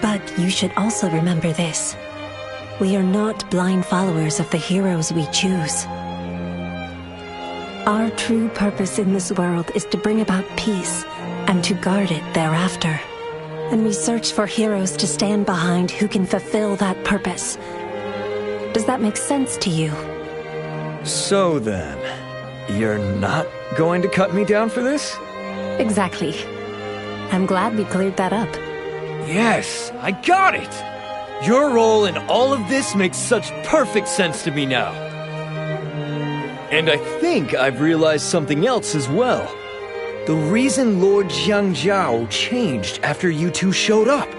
S5: But you should also remember this. We are not blind followers of the heroes we choose. Our true purpose in this world is to bring about peace and to guard it thereafter. And we search for heroes to stand behind who can fulfill that purpose. Does that make sense to you?
S12: So then, you're not going to cut me down for this?
S5: Exactly. I'm glad we cleared that up.
S12: Yes, I got it! Your role in all of this makes such perfect sense to me now. And I think I've realized something else as well. The reason Lord Zhang Zhao changed after you two showed up.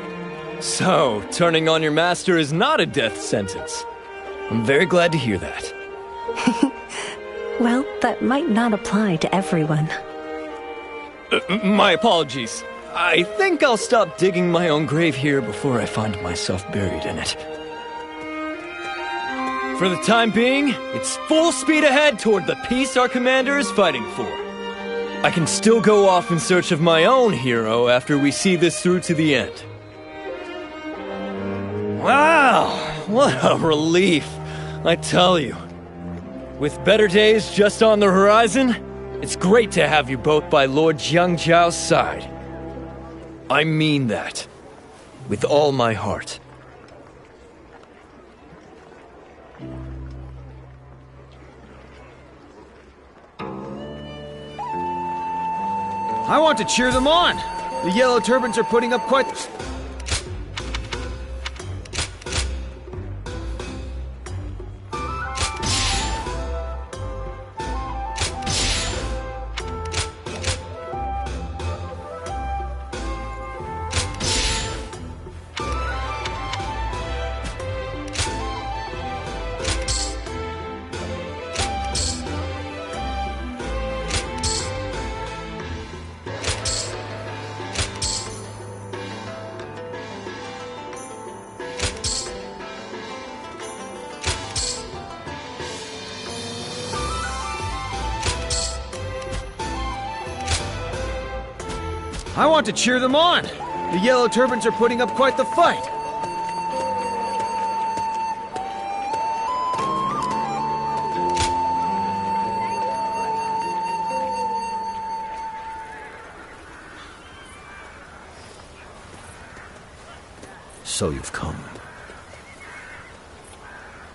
S12: So, turning on your master is not a death sentence. I'm very glad to hear that.
S5: Well, that might not apply to everyone.
S12: My apologies. I think I'll stop digging my own grave here before I find myself buried in it. For the time being, it's full speed ahead toward the peace our commander is fighting for. I can still go off in search of my own hero after we see this through to the end. Wow, what a relief, I tell you. With better days just on the horizon, it's great to have you both by Lord Zhang Zhao's side. I mean that, with all my heart.
S9: I want to cheer them on! The Yellow Turbans are putting up quite... I want to cheer them on. The Yellow Turbans are putting up quite the fight.
S11: So you've come.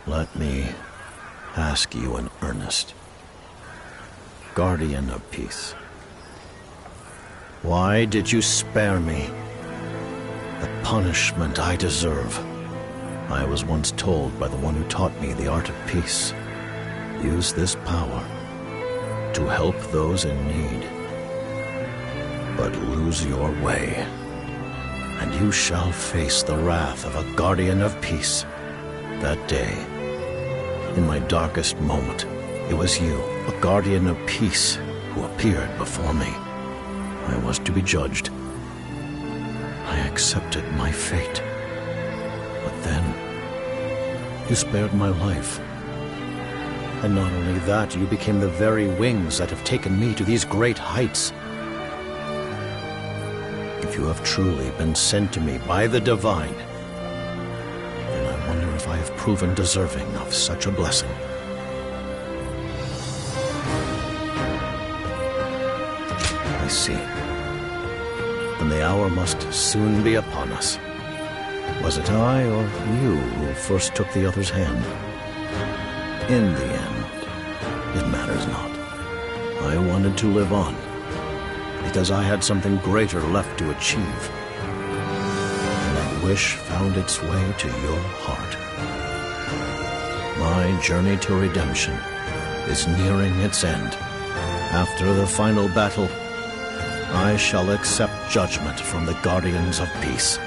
S11: Let me ask you in earnest. Guardian of Peace, why did you spare me the punishment I deserve? I was once told by the one who taught me the art of peace, use this power to help those in need. But lose your way, and you shall face the wrath of a Guardian of Peace. That day, in my darkest moment, it was you, a Guardian of Peace, who appeared before me. I was to be judged. I accepted my fate. But then, you spared my life. And not only that, you became the very wings that have taken me to these great heights. If you have truly been sent to me by the Divine, then I wonder if I have proven deserving of such a blessing. I see. Then the hour must soon be upon us. Was it I or you who first took the other's hand? In the end, it matters not. I wanted to live on, because I had something greater left to achieve. And that wish found its way to your heart. My journey to redemption is nearing its end. After the final battle, I shall accept judgment from the Guardians of Peace.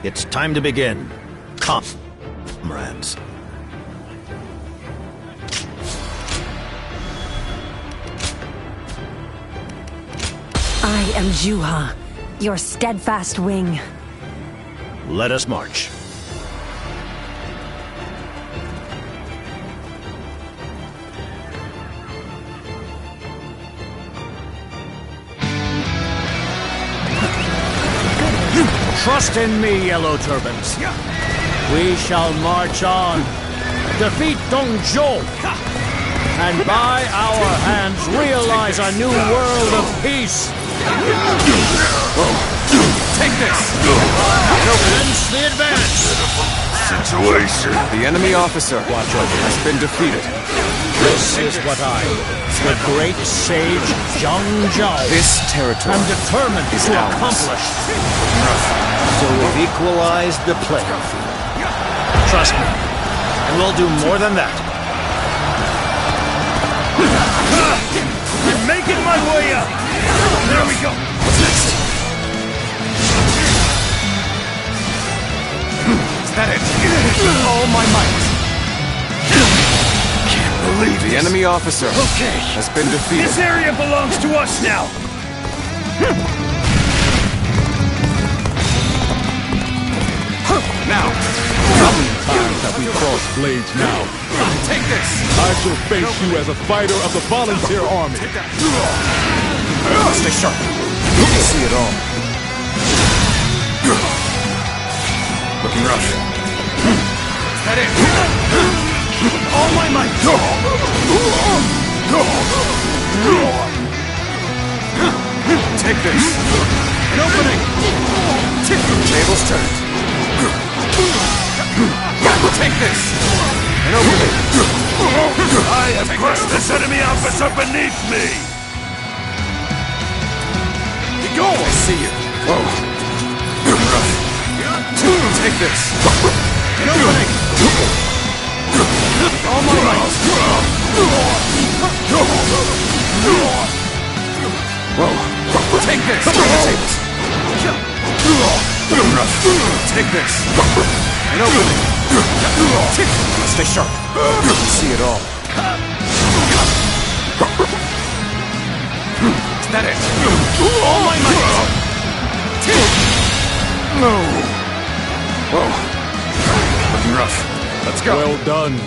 S11: It's time to begin. Comrades.
S5: I am Zhuha, your steadfast wing.
S11: Let us march.
S16: Trust in me, Yellow Turbans. We shall march on, defeat Zhang Jue, and by our hands realize a new world of peace.
S9: Take this!
S16: Commence the advance!
S14: Situation.
S9: The enemy officer has been defeated.
S16: This is what I, the great sage Zhang Jue,
S9: This territory
S16: am determined
S9: is
S16: to
S9: ours.
S16: accomplish.
S11: So we've equalized the playing field. Trust me, and we'll do more than that.
S16: I'm making my way up! There we go!
S9: What's next? Is that it? All my might. Can't believe the enemy officer has been defeated.
S16: This area belongs to us now!
S9: Now,
S13: How many times have we crossed blades now?
S9: take this!
S13: I shall face you as a fighter of the volunteer army.
S9: Stay sharp. You can see it all. Looking rough. Is that it? All my might! Take this! An opening! Tables turned. Take this! An opening!
S14: I have crushed this enemy officer beneath me!
S9: Get going! I see you. Whoa. Take this! An opening! All my might!
S7: Take this. An opening. Stay sharp. See it all. Is that it? All my might! No. Whoa. Looking rough. Let's go.
S17: Well done.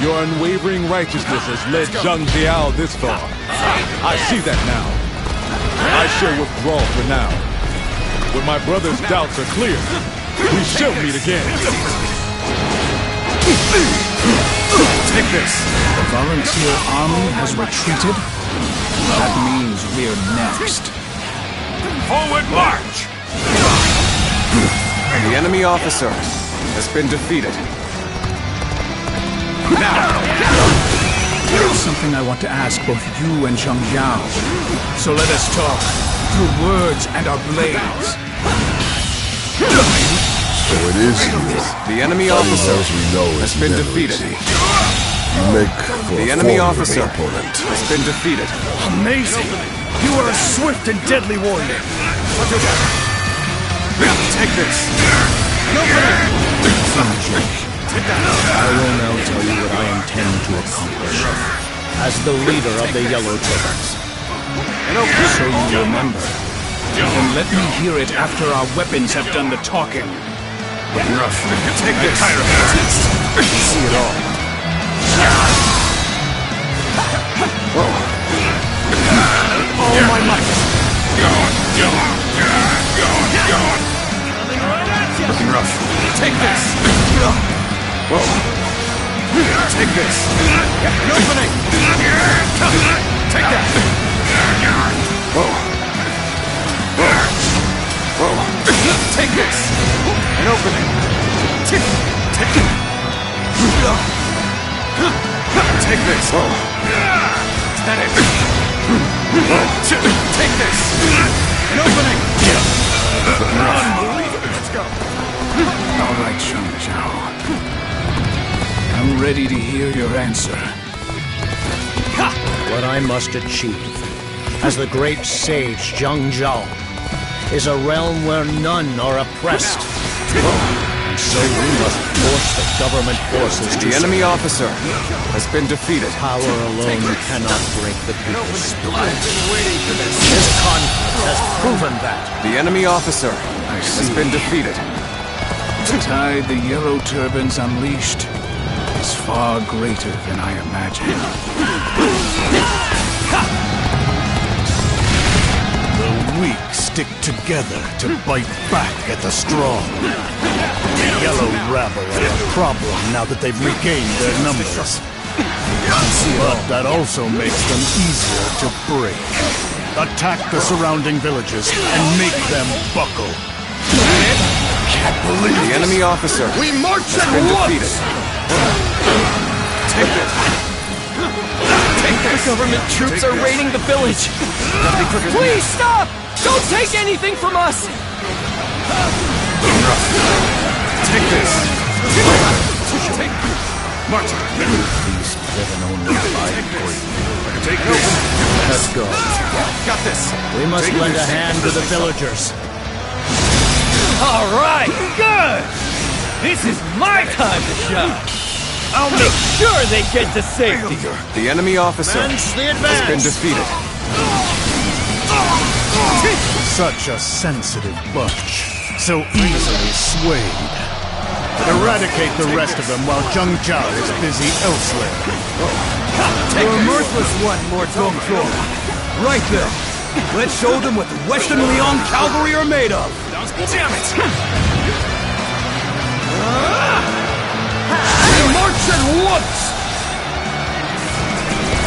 S17: Your unwavering righteousness has led Zhang Jue this far. I see that now. I shall withdraw for now. When my brother's doubts are clear, we shall meet again.
S7: Take this.
S3: The volunteer army has retreated? That means we're next.
S7: Forward march! The enemy officer has been defeated. Now!
S3: There's something I want to ask both you and Zhang Jue. So let us talk, through words and our blades.
S14: So it is you.
S7: The enemy officer has been defeated.
S14: You make for
S7: the
S14: a
S7: enemy
S14: formidable
S7: officer
S14: opponent.
S7: has been defeated.
S10: Amazing! You are a swift and deadly warrior.
S7: Take this.
S11: I will now tell you what I intend to accomplish as the leader of the Yellow Turbans.
S3: So you remember. Then let me hear it after our weapons have done the talking.
S7: Rough. Take this. See it all. Whoa. All my might. Looking rough. Take this. Whoa. Take this. An opening. Take that. Whoa. Whoa. Take this. An opening. Take it. Take this. Whoa. Is that it? Take this. An opening. Unbelievable. Let's go.
S3: All right, Zhang Jue. I'm ready to hear your answer.
S11: What I must achieve as the great sage Zhang Jue is a realm where none are oppressed. And so we must force the government forces to...
S7: The enemy officer has been defeated.
S11: Power alone cannot break the people's spirit. This conflict has proven that.
S7: The enemy officer has been defeated.
S3: The tide the Yellow Turbans unleashed is far greater than I imagined.
S10: The weak stick together to bite back at the strong. The Yellow Rabble are a problem now that they've regained their numbers. But that also makes them easier to break. Attack the surrounding villages and make them buckle. Can't believe
S7: the enemy officer.
S10: We march
S7: at once. Take this. Take this.
S8: The government troops are raiding the village. Please stop! Don't take anything from us.
S7: Take this. Take. March.
S11: These driven only by greed.
S7: Take this.
S11: Let's go.
S7: Got this.
S11: We must lend a hand to the villagers.
S12: All right, good! This is my time to shine! I'll make sure they get to safety!
S7: The enemy officer has been defeated.
S10: Such a sensitive bunch, so easily swayed. Eradicate the rest of them while Zhang Jue is busy elsewhere.
S9: You're a mirthless one, Lord Zhang Jue. Right there. Let's show them what the Western Leon cavalry are made of.
S7: Damn it!
S9: March at once!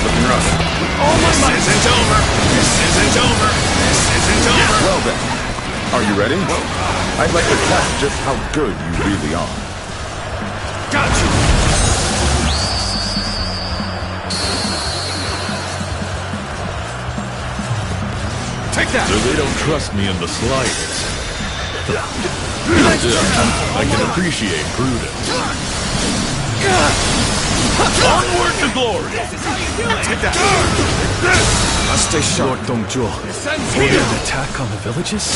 S7: Looking rough.
S9: All my might.
S7: This isn't over. This isn't over. This isn't over.
S15: Well then, are you ready? I'd like to test just how good you really are.
S7: Got you! Take that!
S17: So they don't trust me in the slightest. I can appreciate prudence. Onward to glory!
S7: Take that! Stay sharp.
S4: Lord Dong Jue, ordered an attack on the villages?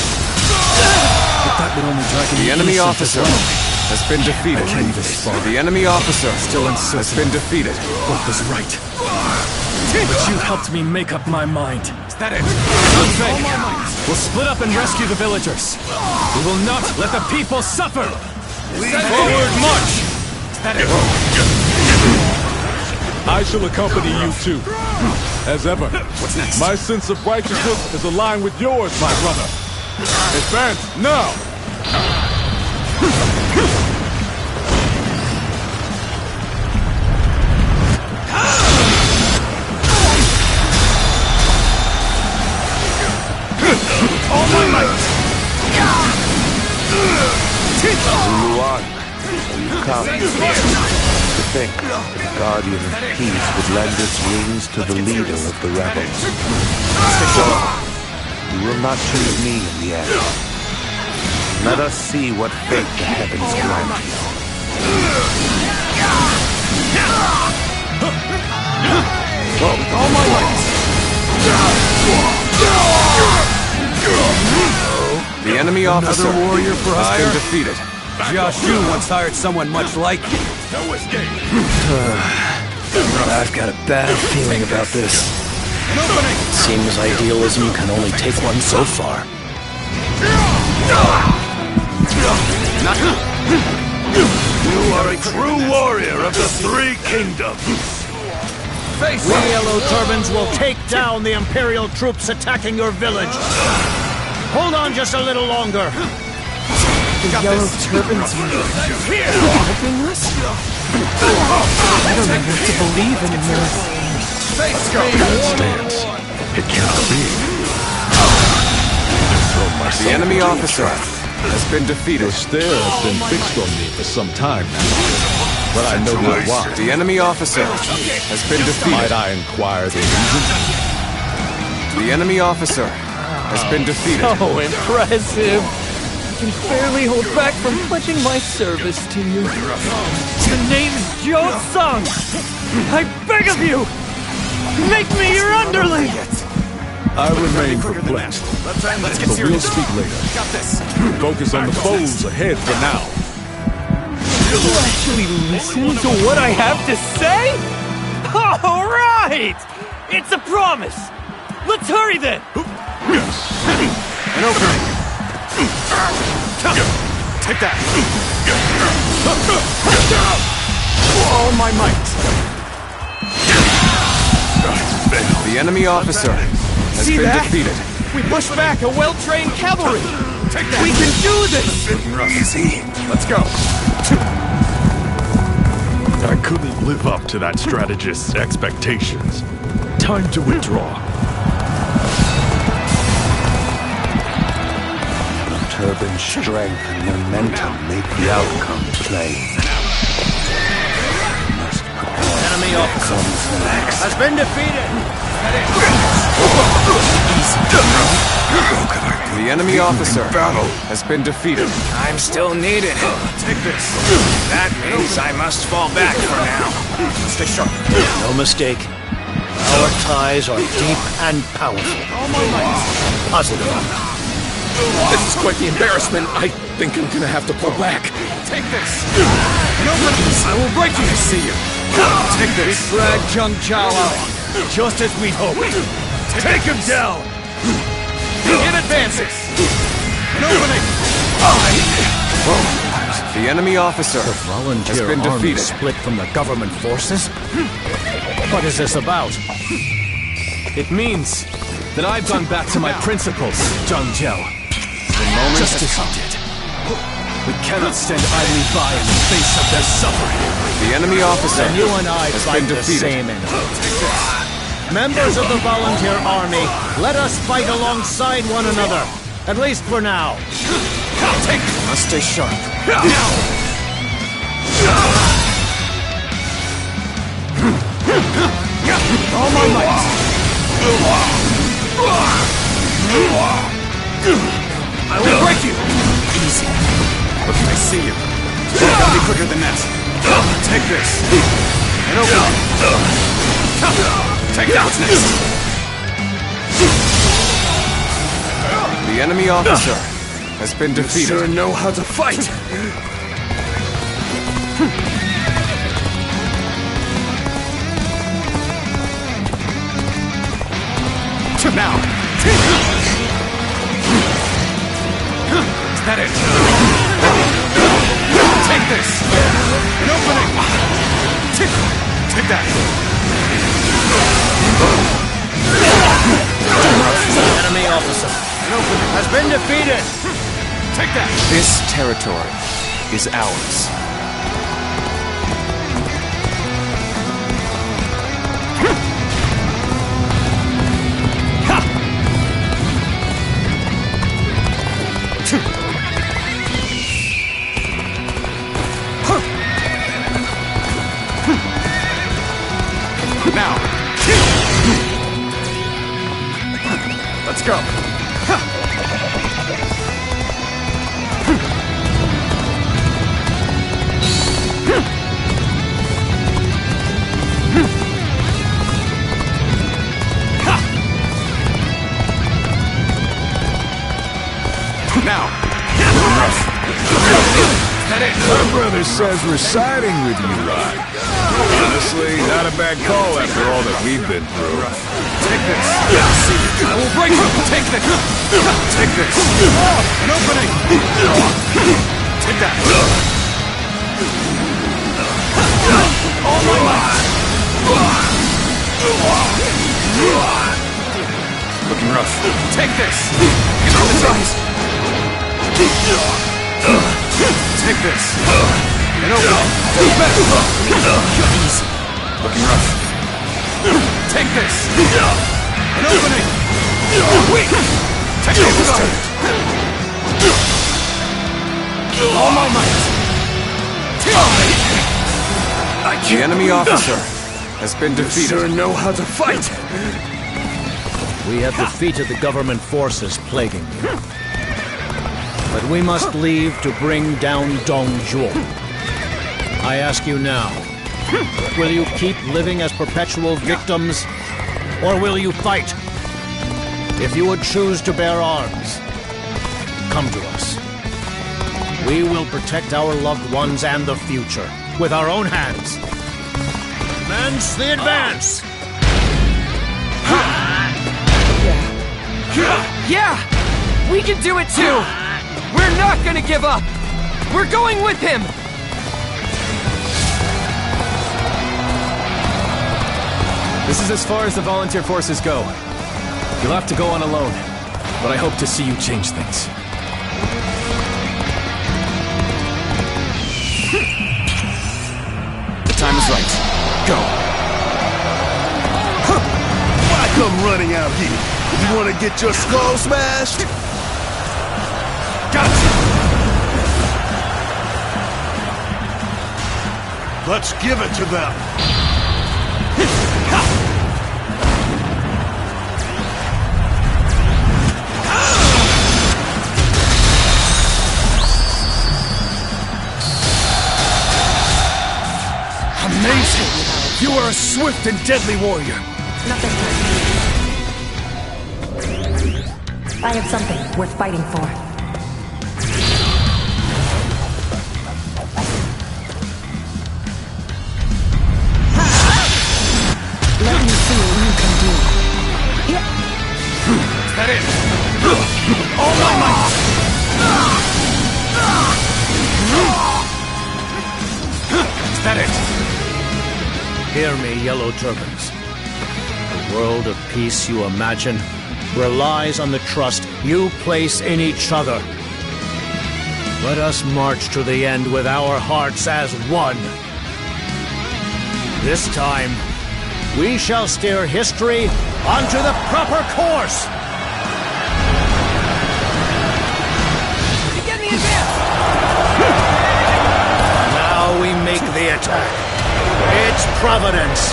S4: that would only drag
S7: The enemy officer has been defeated. The enemy officer
S4: Still uncertain.
S7: has been defeated.
S4: What was right? But you helped me make up my mind.
S9: Is that it?
S4: We'll split up and rescue the villagers. We will not let the people suffer. Forward march!
S9: Is that it?
S17: I shall accompany you too. As ever,
S9: What's next?
S17: my sense of righteousness is aligned with yours, my brother. Advance now!
S9: All my might!
S1: Luan, you come. To think that the Guardian of Peace would lend its wings to the leader of the rebels. So, you will not choose me in the end. Let us see what fate the heavens grant you.
S9: All my might!
S7: The enemy officer
S9: warrior for
S7: has
S9: hire?
S7: been defeated.
S9: Jiaxu once hired someone much like you.
S6: I've got a bad feeling about this. Seems idealism can only take one so far.
S14: You are a true warrior of the Three Kingdoms.
S16: We Yellow Turbans will take down the Imperial troops attacking your village. Hold on just a little longer.
S8: The Yellow Turbans are helping us? I don't know what to believe anymore.
S17: Stands. It cannot be.
S7: The enemy officer has been defeated.
S17: Your stare has been fixed on me for some time now, but I know not why.
S7: The enemy officer has been defeated.
S17: Might I inquire the reason?
S7: The enemy officer has been defeated.
S12: Oh, impressive! I can barely hold back from pledging my service to you. The name's Joe Sung! I beg of you! Make me your underling!
S17: I remain perplexed,
S9: Let's get
S17: but we'll
S9: serious.
S17: speak later.
S9: Got this.
S17: Focus on the foes ahead for now.
S12: You actually listen to what I have to say? All right! It's a promise! Let's hurry then!
S9: An opening. Take that. All my might.
S7: The enemy officer has
S12: See
S7: been
S12: that?
S7: defeated.
S12: We push back a well-trained cavalry! We can do this!
S14: Easy.
S9: Let's go.
S17: I couldn't live up to that strategist's expectations. Time to withdraw.
S1: Turban's strength and momentum make the outcome plain. Must prepare.
S16: Enemy officer has been defeated.
S7: The enemy officer has been defeated.
S9: I'm still needed. Take this. That means I must fall back for now. Stay sharp.
S16: No mistake. Our ties are deep and powerful. Positive.
S9: This is quite the embarrassment. I think I'm gonna have to pull back. Take this. I will break you to see you. Take this. We dragged Zhang Jue out, just as we hoped. Take him down. It advances. An opening.
S7: The enemy officer
S16: The
S7: has
S16: volunteer
S7: been
S16: army
S7: defeated.
S16: split from the government forces? What is this about?
S4: It means that I've gone back to my principles, Zhang Jue. Just as you did. We cannot stand idly by in the face of their suffering.
S7: The enemy officer
S16: Then you and I
S7: has
S16: fight
S7: been
S16: the
S7: defeated.
S16: same enemy. Members of the volunteer army, let us fight alongside one another. At least for now.
S9: Must stay sharp. All my might. I will break you. Easy. I see you. Gotta be quicker than that. Take this. And open. Take that. What's next?
S7: The enemy officer has been defeated.
S9: You sure know how to fight!
S7: Now! Is that it? Take this! An opening! Take that!
S16: Enemy officer has been defeated!
S7: Take that!
S9: This territory is ours.
S7: Now! Let's go! Now!
S13: My brother says we're siding with you, Rod. Honestly, not a bad call after all that we've been through.
S7: Take this! I will break you! Take this! Take this! An opening! Take that! All my might! Looking rough. Take this! Get on his eyes! Take this! An opening! Easy. Looking rough. Take this! An opening! Weak! Take this turn! All my might!
S9: The enemy officer has been defeated.
S7: You sure know how to fight!
S16: We have defeated the government forces plaguing you. But we must leave to bring down Zhang Jue. I ask you now, will you keep living as perpetual victims, or will you fight? If you would choose to bear arms, come to us. We will protect our loved ones and the future with our own hands. Commence the advance!
S8: Yeah! We can do it too! We're not gonna give up! We're going with him!
S4: This is as far as the volunteer forces go. You'll have to go on alone, but I hope to see you change things.
S9: The time is right. Go!
S14: Why come running out here? You want to get your skull smashed?
S7: Gotcha!
S14: Let's give it to them.
S9: Amazing! You are a swift and deadly warrior.
S5: Not this time. I have something worth fighting for. Let me see what you can do.
S7: Is that it? All my might! Is that it?
S16: Hear me, Yellow Turbans. The world of peace you imagine relies on the trust you place in each other. Let us march to the end with our hearts as one. This time, we shall steer history onto the proper course!
S8: Begin the advance!
S16: Now we make the attack. It's Providence!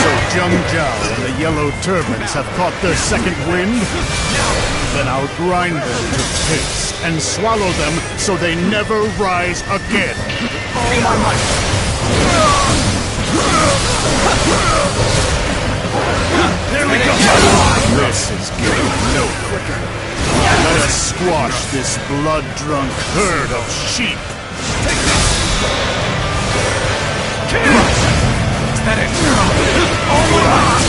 S10: So Zhang Jue and the Yellow Turbans have caught their second wind? Then I'll grind them to paste and swallow them so they never rise again.
S7: All my might!
S10: There we go! This is getting no quicker. Let us squash this blood-drunk herd of sheep. Take this! Is that it? Oh my God!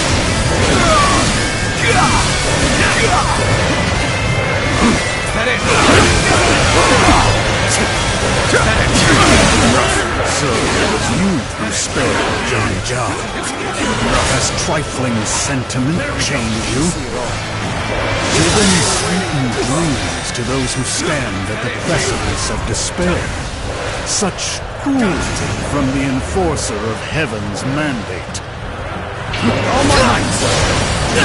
S10: Is that it? So it was you who spared Zhang Jue. Has trifling sentiment chained you? Given sweetened dreams to those who stand at the precipice of despair. Such cruelty from the enforcer of heaven's mandate. All my might! Is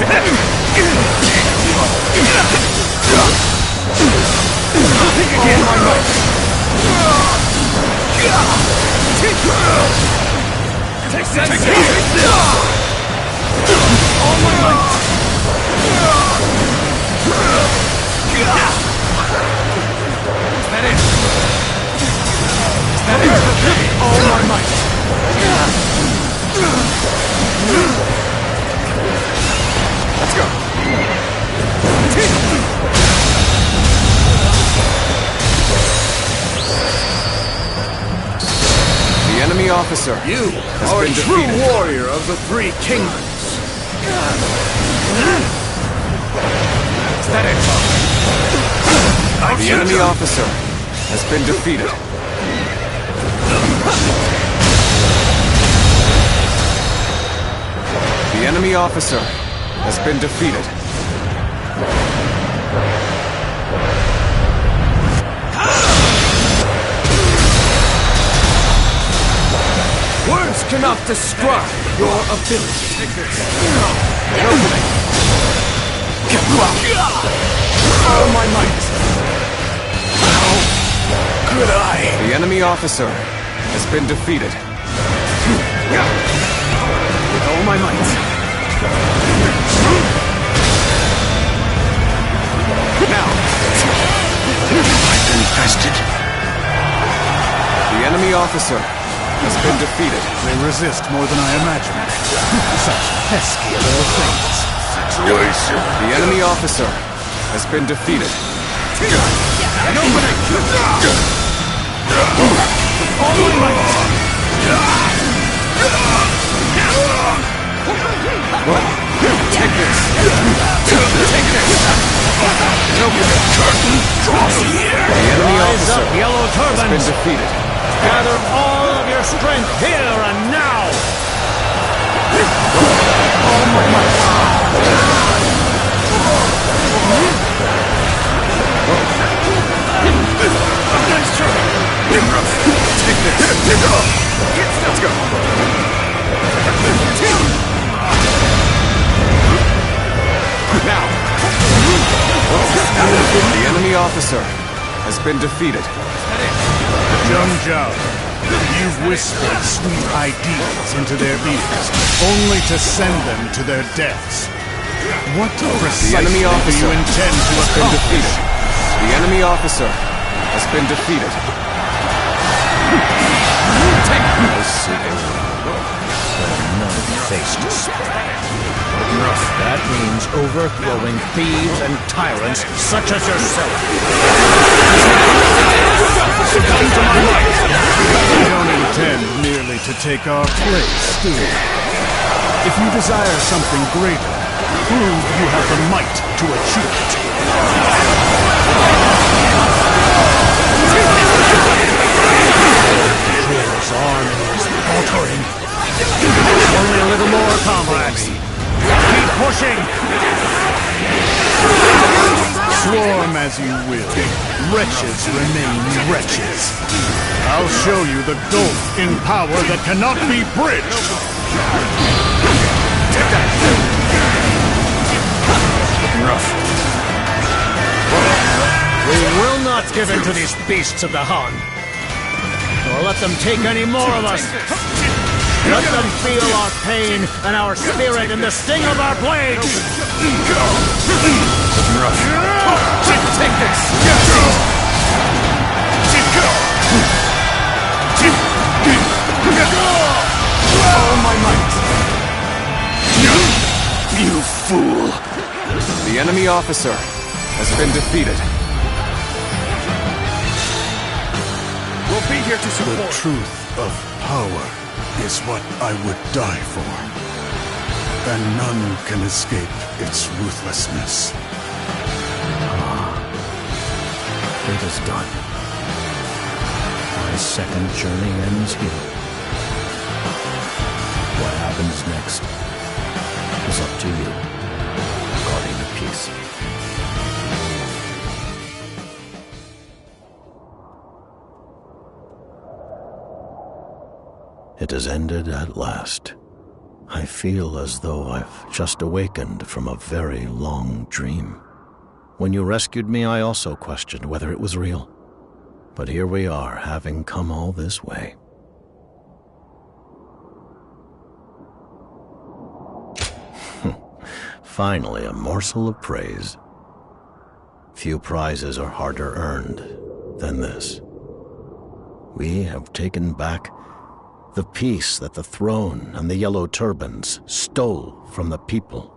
S10: that it? Think again! All my might! Take that! All my might! Is that it? Is that it? All my might! Let's go!
S7: The enemy officer. You are a true warrior of the Three Kingdoms.
S10: Is that it?
S7: The enemy officer has been defeated. The enemy officer has been defeated.
S8: Words cannot describe your ability.
S10: All my might! How could I?
S7: The enemy officer has been defeated.
S10: With all my might.
S7: Now!
S10: I've been bested.
S7: The enemy officer has been defeated.
S10: They resist more than I imagined. Such pesky little things.
S7: The enemy officer has been defeated.
S10: An opening! All my might!
S7: Take this! Take this!
S10: Curtain draws here!
S7: The enemy
S16: Rise
S7: officer
S16: up, Yellow
S7: has
S16: Turbans!
S7: been defeated.
S16: Gather all of your strength here and now!
S10: All my might! Nice try!
S7: Take this! Let's go! Now! The enemy officer has been defeated.
S10: Zhang Jue, you've whispered sweet ideas into their ears, only to send them to their deaths. What precisely
S7: enemy
S10: do
S7: officer
S10: you intend to
S7: has been
S10: accomplish?
S7: defeated. The enemy officer has been defeated.
S11: I see another face to spread. That means overthrowing thieves and tyrants such as yourself.
S10: Succumb to my might! You don't intend merely to take our place, do you? If you desire something greater, prove you have the might to achieve it.
S16: His army is faltering. Only a little more, comrades. Keep pushing!
S10: Swarm as you will, wretches remain wretches. I'll show you the gulf in power that cannot be bridged!
S7: Take that!
S10: Looking rough.
S16: We will not give in to these beasts of the Hun, or let them take any more of us. Let them feel our pain and our spirit in the sting of our blades!
S10: Looking rough.
S7: Take this! You fool!
S9: The enemy officer has been defeated. We'll be here to support.
S10: The truth of power is what I would die for. And none can escape its ruthlessness.
S11: It is done. My second journey ends here. What happens next is up to you, Guardian of Peace. It has ended at last. I feel as though I've just awakened from a very long dream. When you rescued me, I also questioned whether it was real. But here we are, having come all this way. Finally, a morsel of praise. Few prizes are harder earned than this. We have taken back the peace that the throne and the Yellow Turbans stole from the people.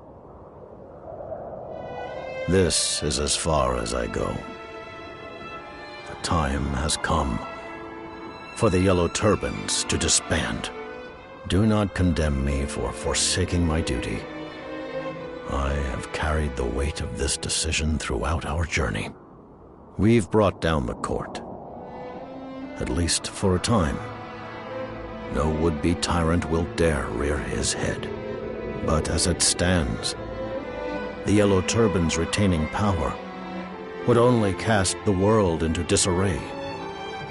S11: This is as far as I go. The time has come for the Yellow Turbans to disband. Do not condemn me for forsaking my duty. I have carried the weight of this decision throughout our journey. We've brought down the court, at least for a time. No would-be tyrant will dare rear his head. But as it stands, the Yellow Turbans retaining power would only cast the world into disarray,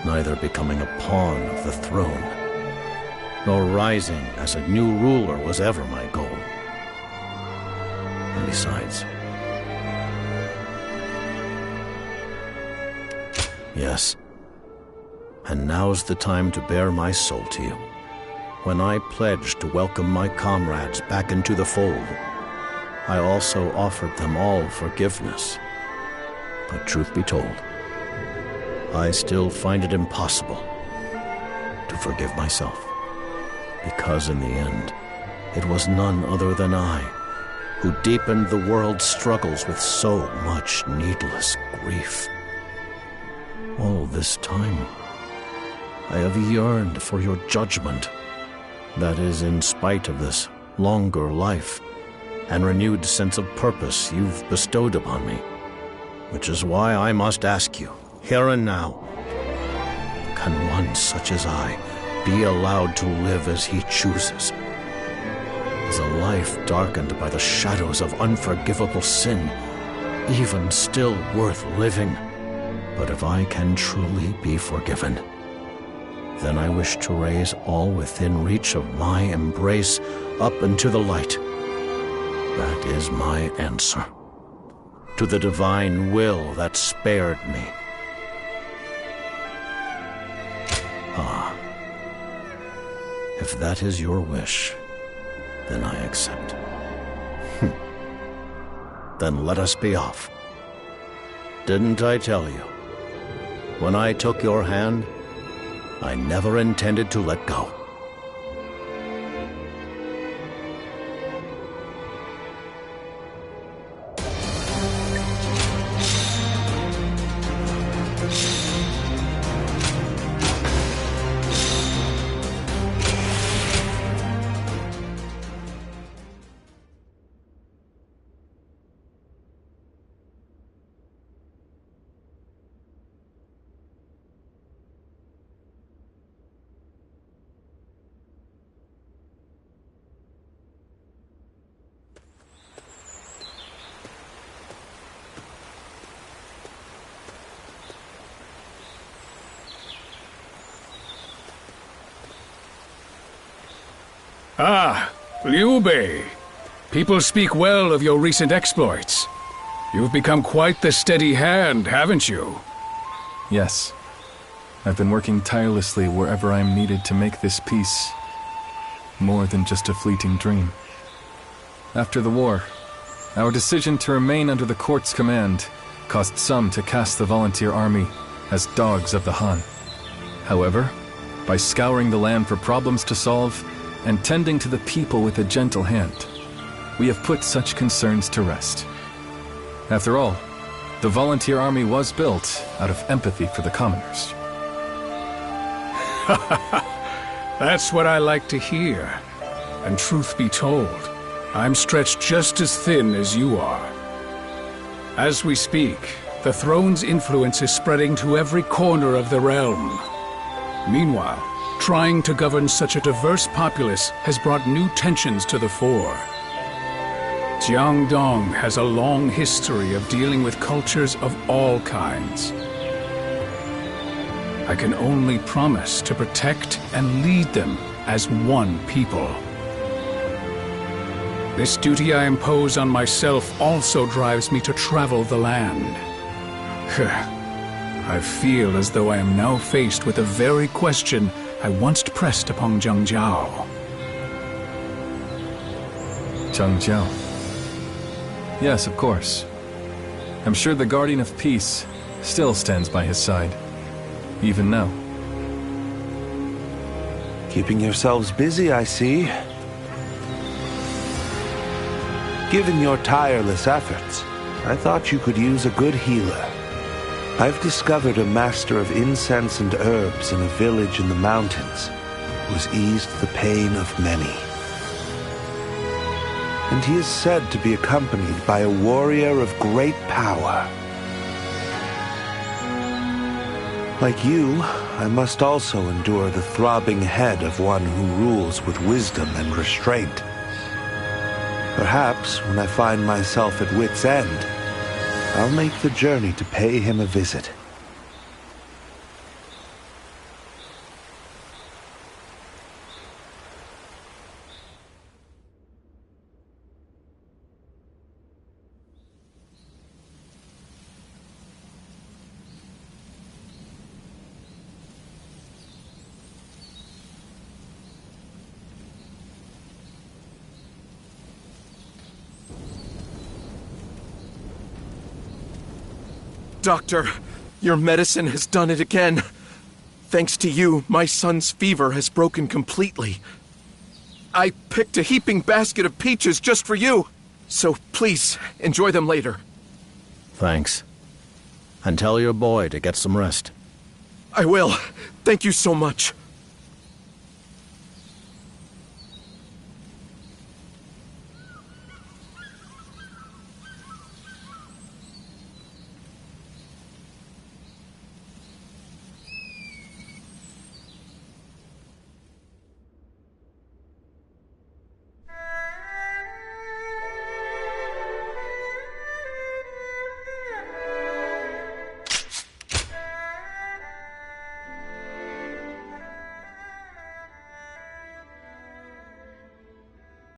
S11: neither becoming a pawn of the throne, nor rising as a new ruler was ever my goal. And besides, yes, and now's the time to bare my soul to you. When I pledged to welcome my comrades back into the fold, I also offered them all forgiveness. But truth be told, I still find it impossible to forgive myself. Because in the end, it was none other than I who deepened the world's struggles with so much needless grief. All this time, I have yearned for your judgment. That is, in spite of this longer life and renewed sense of purpose you've bestowed upon me. Which is why I must ask you, here and now, can one such as I be allowed to live as he chooses? Is a life darkened by the shadows of unforgivable sin even still worth living? But if I can truly be forgiven, then I wish to raise all within reach of my embrace up into the light. That is my answer to the divine will that spared me. Ah, if that is your wish, then I accept. Then let us be off. Didn't I tell you? When I took your hand, I never intended to let go.
S3: Ah, Liu Bei. People speak well of your recent exploits. You've become quite the steady hand, haven't you?
S4: Yes. I've been working tirelessly wherever I'm needed to make this peace more than just a fleeting dream. After the war, our decision to remain under the court's command caused some to cast the volunteer army as dogs of the Han. However, by scouring the land for problems to solve and tending to the people with a gentle hand, we have put such concerns to rest. After all, the volunteer army was built out of empathy for the commoners.
S3: That's what I like to hear. And truth be told, I'm stretched just as thin as you are. As we speak, the throne's influence is spreading to every corner of the realm. Meanwhile, trying to govern such a diverse populace has brought new tensions to the fore. Jiangdong has a long history of dealing with cultures of all kinds. I can only promise to protect and lead them as one people. This duty I impose on myself also drives me to travel the land. I feel as though I am now faced with the very question I once pressed upon Zhang Jiao.
S4: Zhang Jiao. Yes, of course. I'm sure the Guardian of Peace still stands by his side, even now.
S1: Keeping yourselves busy, I see. Given your tireless efforts, I thought you could use a good healer. I've discovered a master of incense and herbs in a village in the mountains who has eased the pain of many. And he is said to be accompanied by a warrior of great power. Like you, I must also endure the throbbing head of one who rules with wisdom and restraint. Perhaps, when I find myself at wit's end, I'll make the journey to pay him a visit.
S9: Doctor, your medicine has done it again. Thanks to you, my son's fever has broken completely. I picked a heaping basket of peaches just for you. So please, enjoy them later.
S11: Thanks. And tell your boy to get some rest.
S9: I will. Thank you so much.